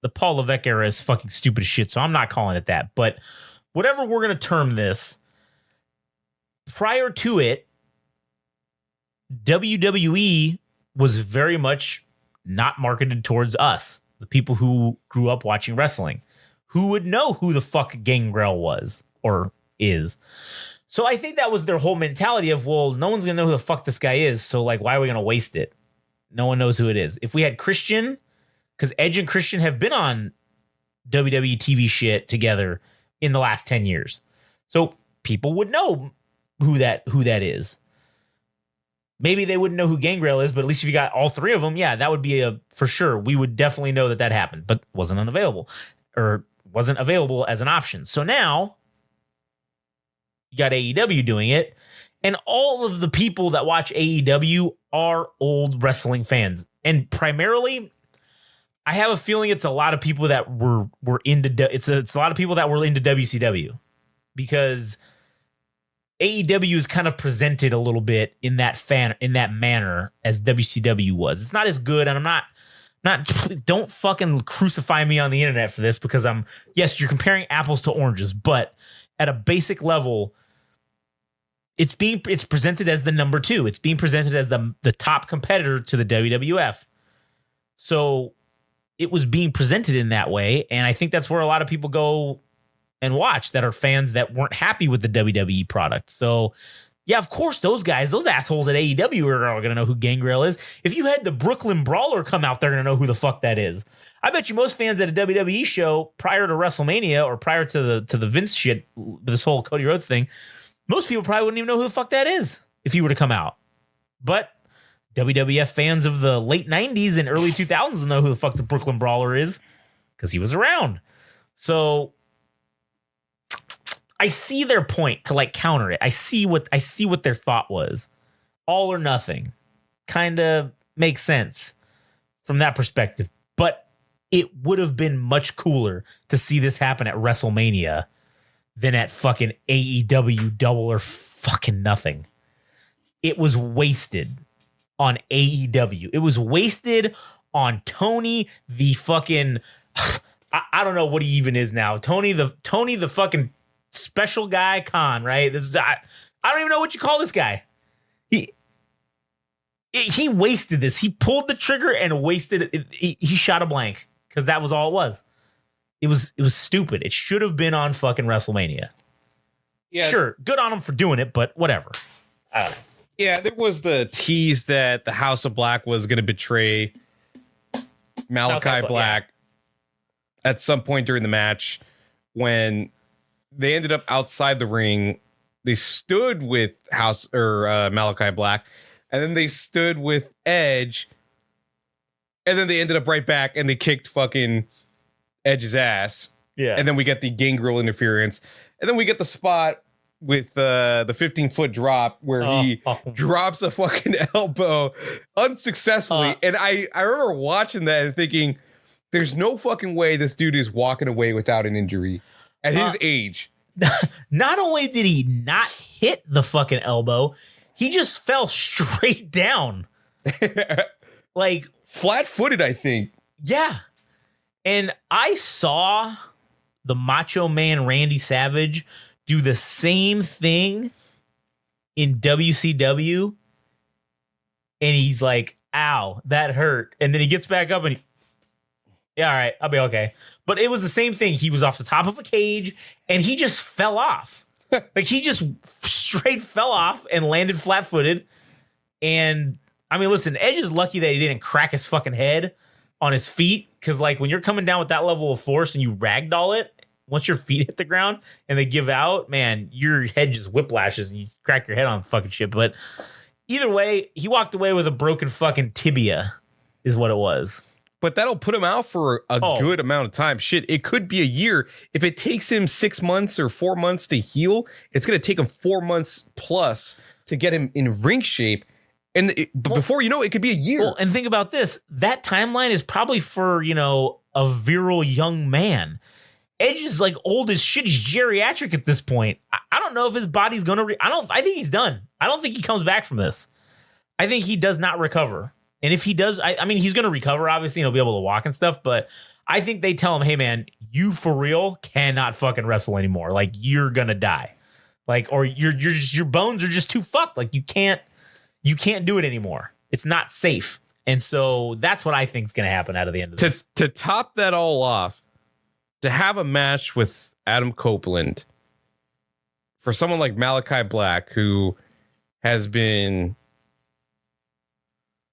the Paul Levesque era is fucking stupid as shit, so I'm not calling it that. But whatever we're going to term this, prior to it, WWE was very much not marketed towards us, the people who grew up watching wrestling, who would know who the fuck Gangrel was or is. So I think that was their whole mentality of, well, no one's going to know who the fuck this guy is, so like, why are we going to waste it? No one knows who it is. If we had Christian, because Edge and Christian have been on WWE TV shit together in the last 10 years. So people would know who that is. Maybe they wouldn't know who Gangrel is, but at least if you got all three of them, yeah, that would be for sure. We would definitely know that happened, but wasn't available as an option. So now you got AEW doing it. And all of the people that watch AEW are old wrestling fans. And primarily, I have a feeling it's a lot of people that were into it's a lot of people that were into WCW, because AEW is kind of presented a little bit in that manner as WCW was. It's not as good, and I'm not don't fucking crucify me on the internet for this, because yes, you're comparing apples to oranges, but at a basic level, it's presented as the number two. It's being presented as the top competitor to the WWF. So it was being presented in that way. And I think that's where a lot of people go and watch that are fans that weren't happy with the WWE product. So yeah, of course, those assholes at AEW are going to know who Gangrel is. If you had the Brooklyn Brawler come out, they're going to know who the fuck that is. I bet you most fans at a WWE show prior to WrestleMania or prior to the Vince shit, this whole Cody Rhodes thing, most people probably wouldn't even know who the fuck that is if he were to come out. But WWF fans of the late 90s and early 2000s know who the fuck the Brooklyn Brawler is, because he was around. So I see their point to like counter it. I see what their thought was. All or nothing kind of makes sense from that perspective. But it would have been much cooler to see this happen at WrestleMania than at fucking AEW Double or fucking nothing. It was wasted on AEW. It was wasted on Tony, the fucking I don't know what he even is now. Tony the fucking special guy Khan, right? This is I don't even know what you call this guy. He wasted this. He pulled the trigger and wasted it. He shot a blank because that was all it was. It was stupid. It should have been on fucking WrestleMania. Yeah, sure, good on him for doing it, but whatever. I don't know. Yeah, there was the tease that the House of Black was going to betray Malachi Black at some point during the match. When they ended up outside the ring, they stood with Malachi Black, and then they stood with Edge, and then they ended up right back and they kicked fucking Edge's ass. Yeah, and then we get the Gangrel interference, and then we get the spot with the 15-foot drop where he drops a fucking elbow unsuccessfully. And I remember watching that and thinking, there's no fucking way this dude is walking away without an injury at his age. Not only did he not hit the fucking elbow, he just fell straight down. Like flat-footed, I think. Yeah. And I saw the Macho Man Randy Savage do the same thing in WCW, and he's like, ow, that hurt. And then he gets back up and yeah, all right, I'll be okay. But it was the same thing. He was off the top of a cage and he just fell off. Like he just straight fell off and landed flat-footed. And I mean, listen, Edge is lucky that he didn't crack his fucking head on his feet, because like when you're coming down with that level of force and you ragdoll it, once your feet hit the ground and they give out, man, your head just whiplashes and you crack your head on fucking shit. But either way, he walked away with a broken fucking tibia is what it was. But that'll put him out for a good amount of time. Shit, it could be a year. If it takes him 6 months or 4 months to heal, it's going to take him 4 months plus to get him in ring shape. And before you know it, could be a year. Well, and think about this. That timeline is probably for, a virile young man. Edge is like old as shit. He's geriatric at this point. I don't know if his body's going to... I think he's done. I don't think he comes back from this. I think he does not recover. And if he does, I mean, he's going to recover, obviously, and he'll be able to walk and stuff. But I think they tell him, hey, man, you for real cannot fucking wrestle anymore. Like, you're going to die. Like, or your bones are just too fucked. Like, you can't do it anymore. It's not safe. And so that's what I think is going to happen out of the end of this. To top that all off, to have a match with Adam Copeland for someone like Malachi Black, who has been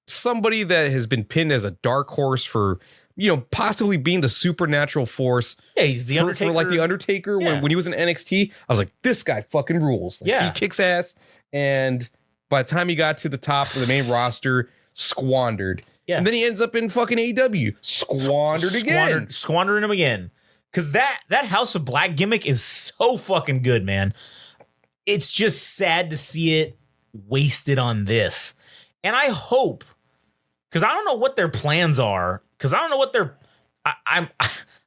somebody that has been pinned as a dark horse for, possibly being the supernatural force. Yeah, he's the Undertaker. For like the Undertaker when he was in NXT. I was like, this guy fucking rules. Like, he kicks ass. And by the time he got to the top of the main roster, squandered. Yeah. And then he ends up in fucking AEW. Squandering him again. Because that House of Black gimmick is so fucking good, man. It's just sad to see it wasted on this. And I hope, because I don't know what their plans are, because I don't know what their...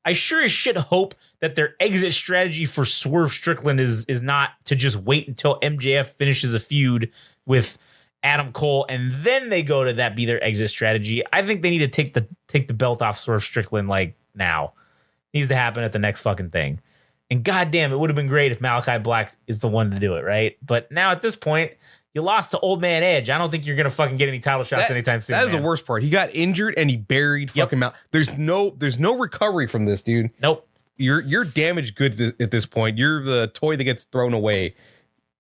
I sure as shit hope that their exit strategy for Swerve Strickland is not to just wait until MJF finishes a feud with Adam Cole and then they go to that be their exit strategy. I think they need to take the belt off Swerve Strickland like now. Needs to happen at the next fucking thing. And goddamn, it would have been great if Malachi Black is the one to do it, right? But now at this point, you lost to Old Man Edge. I don't think you're gonna fucking get any title shots anytime soon. That is the worst part. He got injured and he buried fucking Mal. There's no recovery from this, dude. Nope. You're damaged goods at this point. You're the toy that gets thrown away.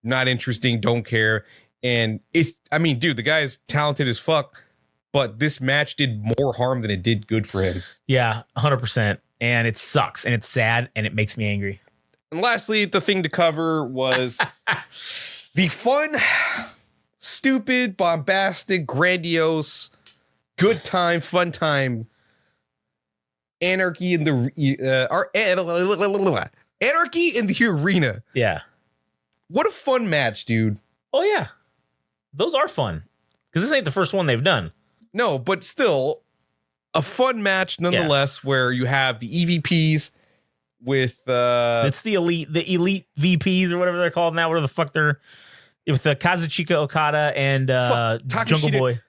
Not interesting. Don't care. And dude, the guy is talented as fuck, but this match did more harm than it did good for him. Yeah, 100%. And it sucks and it's sad and it makes me angry. And lastly, the thing to cover was the fun, stupid, bombastic, grandiose, good time, fun time, Anarchy in the Anarchy in the Arena. Yeah. What a fun match, dude. Oh, yeah. Those are fun. Because this ain't the first one they've done. No, but still a fun match nonetheless, where you have the EVPs with it's the elite VPs or whatever they're called now. Whatever the fuck they're with Kazuchika Okada and Jungle Boy.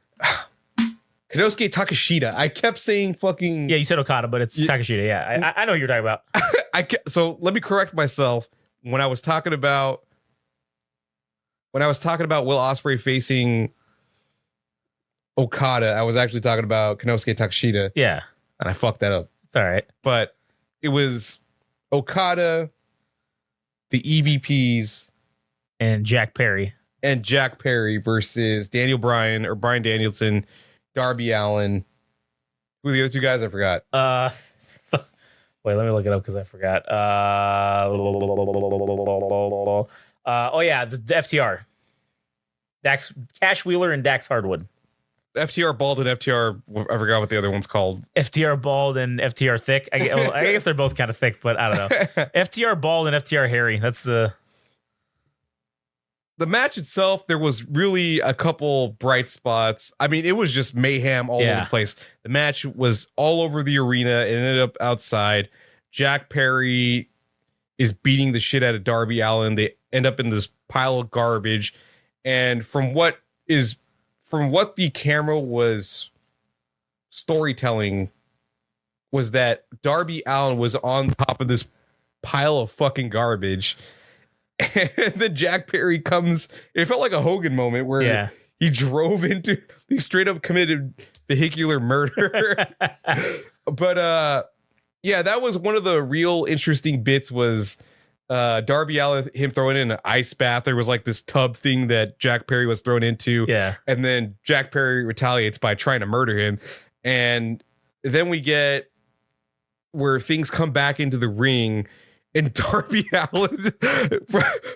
Konosuke Takeshita. I kept saying fucking. Yeah, you said Okada, but it's Takeshita. Yeah, I know what you're talking about. So let me correct myself. When I was talking about Will Ospreay facing Okada, I was actually talking about Konosuke Takeshita. Yeah. And I fucked that up. It's all right. But it was Okada, the EVPs, and Jack Perry versus Daniel Bryan or Bryan Danielson, Darby Allin. Who are the other two guys? I forgot. Wait, let me look it up because I forgot. Oh yeah, the FTR. Cash Wheeler and Dax Hardwood. FTR Bald and FTR, I forgot what the other one's called. FTR Bald and FTR Thick. I guess they're both kind of thick, but I don't know. FTR Bald and FTR Hairy. That's the match itself. There was really a couple bright spots. I mean, it was just mayhem all over the place. The match was all over the arena. It ended up outside. Jack Perry is beating the shit out of Darby Allin. They end up in this pile of garbage. And from what the camera was storytelling was that Darby Allin was on top of this pile of fucking garbage. And then Jack Perry comes. It felt like a Hogan moment where he drove into, he straight up committed vehicular murder. But that was one of the real interesting bits was Darby Allin, him throwing in an ice bath. There was like this tub thing that Jack Perry was thrown into. Yeah. And then Jack Perry retaliates by trying to murder him. And then we get where things come back into the ring and Darby Allin,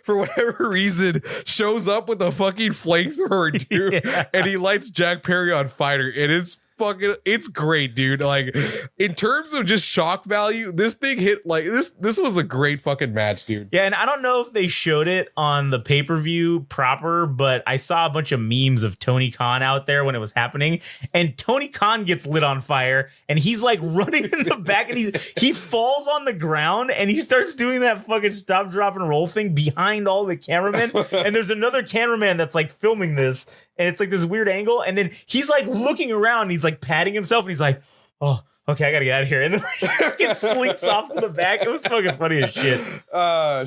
for whatever reason, shows up with a fucking flamethrower, dude. And he lights Jack Perry on fire. And it's great, dude. Like, in terms of just shock value, this thing hit like this was a great fucking match, dude. Yeah, and I don't know if they showed it on the pay-per-view proper, but I saw a bunch of memes of Tony Khan out there when it was happening, and Tony Khan gets lit on fire, and he's like running in the back, and he falls on the ground, and he starts doing that fucking stop, drop, and roll thing behind all the cameramen, and there's another cameraman that's like filming this, and it's like this weird angle, and then he's like looking around, and he's like patting himself, and he's like, oh, okay, I gotta get out of here. And then like, it slinks off to the back. It was fucking funny as shit.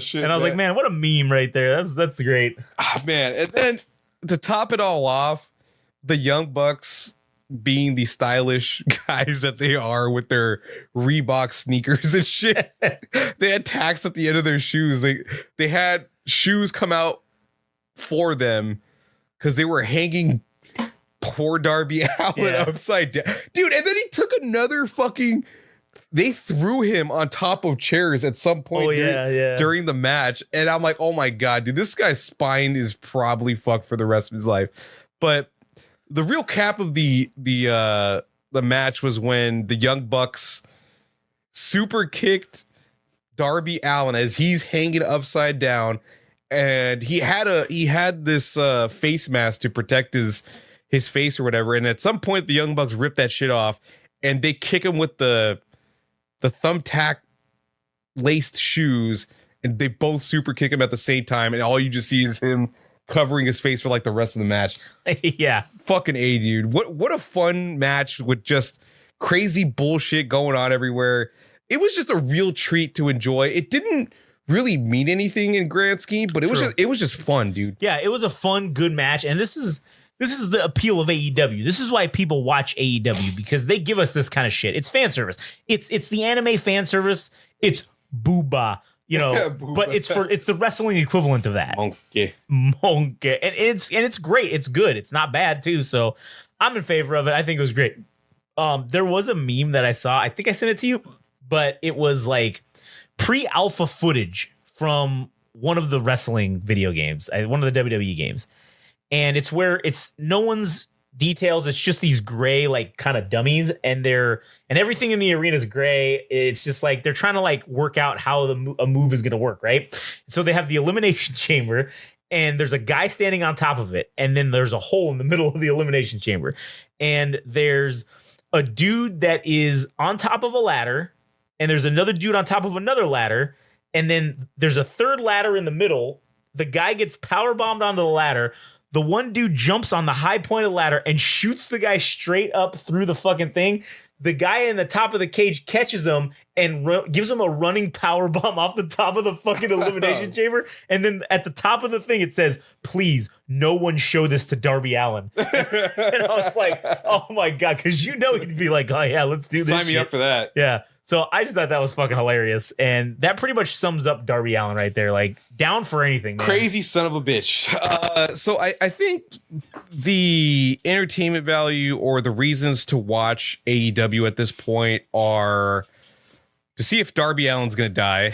Shit. And I was like, man, what a meme right there. That's great. Man. And then to top it all off, the Young Bucks, being the stylish guys that they are with their Reebok sneakers and shit, they had tacks at the end of their shoes. They had shoes come out for them because they were hanging poor Darby Allin upside down. Dude, and then he took another fucking... They threw him on top of chairs at some point during the match. And I'm like, oh my God, dude, this guy's spine is probably fucked for the rest of his life. But the real cap of the match was when the Young Bucks super kicked Darby Allin as he's hanging upside down. And he had this face mask to protect his face or whatever, and at some point the Young Bucks rip that shit off and they kick him with the thumbtack laced shoes, and they both super kick him at the same time, and all you just see is him covering his face for like the rest of the match. Yeah, fucking A, dude. What a fun match with just crazy bullshit going on everywhere. It was just a real treat to enjoy. It didn't really mean anything in grand scheme, but it was just fun, dude. Yeah, it was a fun, good match, and this is the appeal of AEW. This is why people watch AEW, because they give us this kind of shit. It's fan service. It's the anime fan service. It's booba, booba. But it's the wrestling equivalent of that. Monkey. And it's great. It's good. It's not bad too. So I'm in favor of it. I think it was great. There was a meme that I saw. I think I sent it to you, but it was like pre-alpha footage from one of the wrestling video games, one of the WWE games. And it's where no one's details. It's just these gray, like kind of dummies, and everything in the arena is gray. It's just like they're trying to like work out how a move is going to work, right? So they have the elimination chamber, and there's a guy standing on top of it, and then there's a hole in the middle of the elimination chamber, and there's a dude that is on top of a ladder, and there's another dude on top of another ladder, and then there's a third ladder in the middle. The guy gets power bombed onto the ladder. The one dude jumps on the high point of the ladder and shoots the guy straight up through the fucking thing. The guy in the top of the cage catches him and gives him a running power bomb off the top of the fucking elimination chamber. And then at the top of the thing, it says, "Please, no one show this to Darby Allin." And I was like, oh my God. Cause he'd be like, oh yeah, let's do this. Sign me up for that. Yeah. So I just thought that was fucking hilarious. And that pretty much sums up Darby Allin right there. Like, down for anything, man. Crazy son of a bitch. So I think the entertainment value or the reasons to watch AEW at this point are to see if Darby Allin's going to die.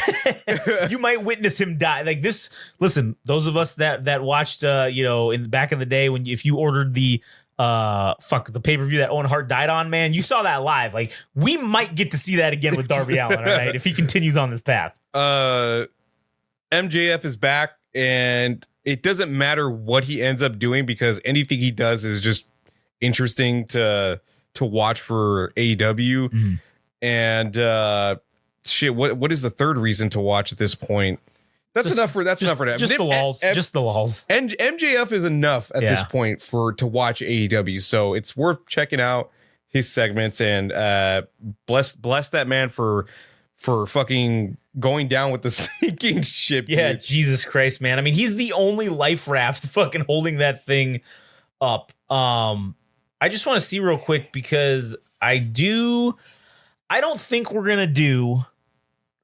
You might witness him die. Like this. Listen, those of us that watched, in the back of the day if you ordered the the pay-per-view that Owen Hart died on, man, you saw that live. Like, we might get to see that again with Darby Allin, all right, if he continues on this path. MJF is back, and it doesn't matter what he ends up doing because anything he does is just interesting to watch for AEW. Mm-hmm. And shit, what is the third reason to watch at this point? That's enough for that. Just the lulz. Just the lulz. And MJF is enough at this point to watch AEW. So it's worth checking out his segments, and bless that man for fucking going down with the sinking ship. Yeah, dude. Jesus Christ, man. I mean, he's the only life raft fucking holding that thing up. I just want to see real quick because I don't think we're gonna do.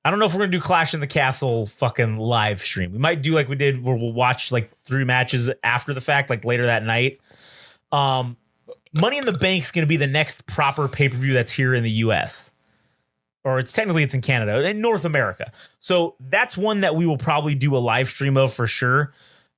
I don't know if we're gonna do Clash in the Castle fucking live stream. We might do like we did where we'll watch like 3 matches after the fact, like later that night. Money in the Bank's gonna be the next proper pay-per-view that's here in the US. Or it's in Canada, in North America. So that's one that we will probably do a live stream of for sure.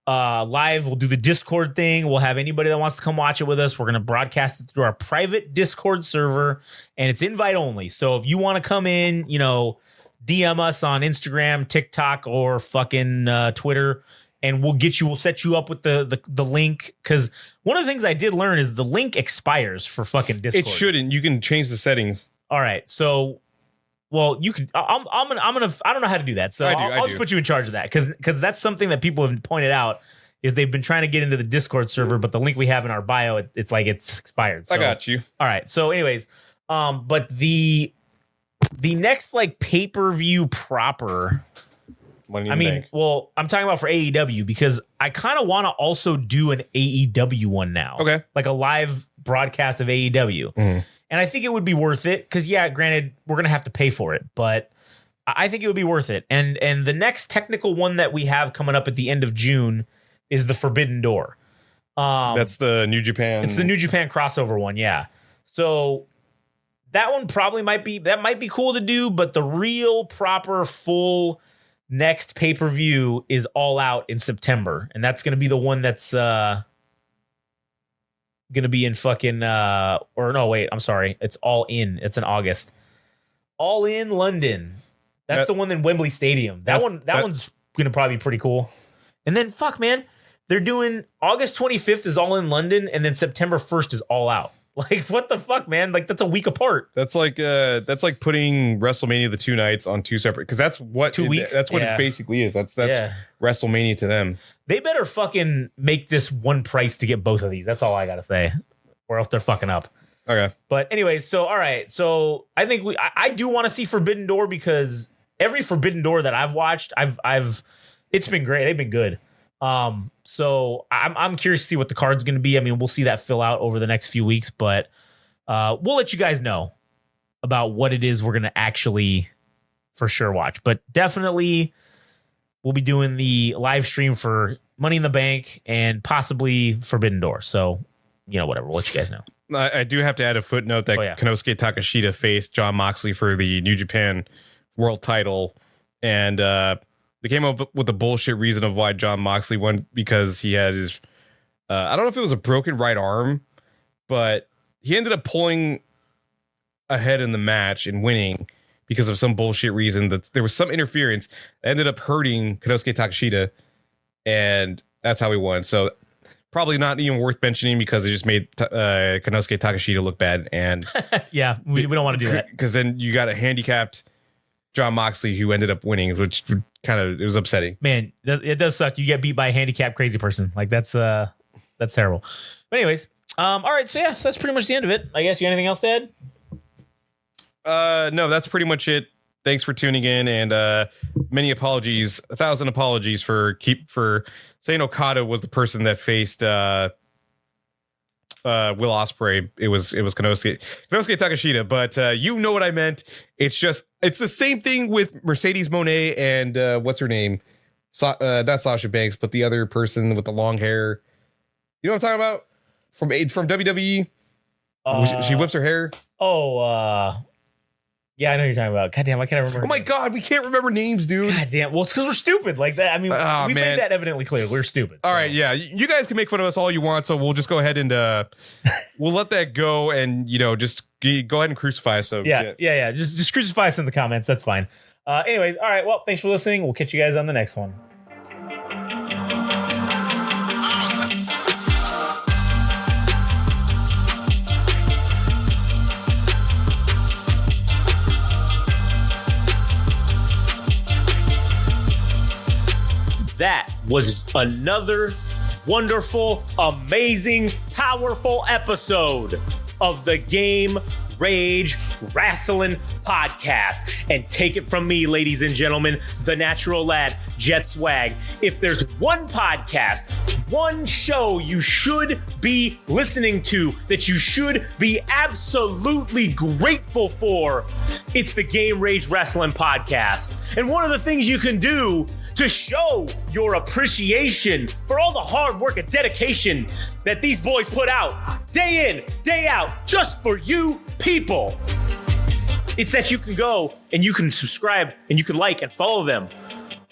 Live, we'll do the Discord thing. We'll have anybody that wants to come watch it with us. We're going to broadcast it through our private Discord server, and it's invite only. So if you want to come in, DM us on Instagram, TikTok, or fucking Twitter, and we'll set you up with the link. Because one of the things I did learn is the link expires for fucking Discord. It shouldn't. You can change the settings. All right, so. Well, you could. I don't know how to do that, so I'll just put you in charge of that because that's something that people have pointed out is they've been trying to get into the Discord server, but the link we have in our bio, it's expired. So, I got you. All right. So, anyways, but the next like pay-per-view proper. Money in the Bank. Well, I'm talking about for AEW because I kind of want to also do an AEW one now. Okay, like a live broadcast of AEW. Mm-hmm. And I think it would be worth it because, yeah, granted, we're going to have to pay for it, but I think it would be worth it. And the next technical one that we have coming up at the end of June is the Forbidden Door. That's the New Japan. It's the New Japan crossover one, yeah. So that one probably might be cool to do, but the real proper full next pay-per-view is All Out in September. And that's going to be the one that's... gonna be in fucking I'm sorry, it's All In. It's in August. All In London. That's the one in Wembley Stadium. That one's gonna probably be pretty cool. And then man, they're doing August 25th is All In London, and then September 1st is All Out. Like, what the fuck, man? Like, that's a week apart. That's like putting WrestleMania the 2 nights on 2 separate, because that's what 2 weeks. That's what it basically is. That's WrestleMania to them. They better fucking make this one price to get both of these. That's all I gotta say, or else they're fucking up. Okay. But anyways, so all right, so I think I do want to see Forbidden Door because every Forbidden Door that I've watched, it's been great. They've been good. So I'm curious to see what the card's going to be. I mean, we'll see that fill out over the next few weeks, but we'll let you guys know about what it is we're going to actually for sure watch. But definitely we'll be doing the live stream for Money in the Bank and possibly Forbidden Door. So, whatever. We'll let you guys know. I do have to add a footnote that Konosuke Takeshita faced Jon Moxley for the New Japan World title, and they came up with a bullshit reason of why Jon Moxley won, because he had his I don't know if it was a broken right arm, but he ended up pulling ahead in the match and winning because of some bullshit reason that there was some interference that ended up hurting Konosuke Takeshita, and that's how he won. So probably not even worth mentioning because it just made Konosuke Takeshita look bad. And yeah, we don't want to do that because then you got a handicapped Jon Moxley who ended up winning, which kind of, it was upsetting. Man, it does suck. You get beat by a handicapped crazy person. Like that's terrible. But anyways, all right. So yeah, so that's pretty much the end of it. I guess you got anything else to add? No, that's pretty much it. Thanks for tuning in, and many apologies, 1,000 apologies for saying Okada was the person that faced Will Ospreay. It was Konosuke Takeshita, but you know what I meant. It's the same thing with Mercedes Moné and what's her name? Not Sasha Banks, but the other person with the long hair. You know what I'm talking about? From WWE. She whips her hair. Yeah, I know what you're talking about. God damn, I can't remember. Oh my God, we can't remember names, dude. God damn. Well, it's because we're stupid like that. I mean, we made that evidently clear. We're stupid. All right, yeah. You guys can make fun of us all you want, so we'll just go ahead and we'll let that go, and just go ahead and crucify us. So yeah. Just crucify us in the comments. That's fine. Anyways, all right. Well, thanks for listening. We'll catch you guys on the next one. That was another wonderful, amazing, powerful episode of the Game Rage Wrestling Podcast. And take it from me, ladies and gentlemen, the natural lad, Jet Swag. If there's one podcast, one show you should be listening to, that you should be absolutely grateful for, it's the Game Rage Wrestling Podcast. And one of the things you can do to show your appreciation for all the hard work and dedication that these boys put out day in, day out, just for you people, it's that you can go and you can subscribe and you can like and follow them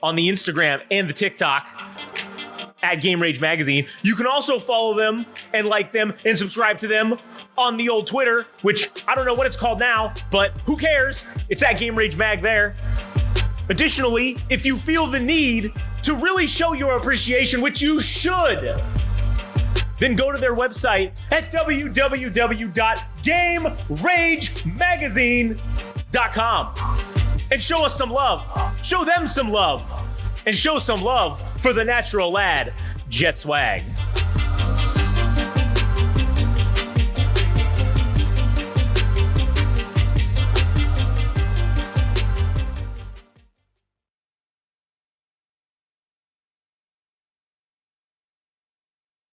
on the Instagram and the TikTok at Game Rage Magazine. You can also follow them and like them and subscribe to them on the old Twitter, which I don't know what it's called now, but who cares? It's at Game Rage Mag there. Additionally, if you feel the need to really show your appreciation, which you should, then go to their website at www.GameRageMagazine.com and show us some love. Show them some love. And show some love for the natural lad, Jet Swag.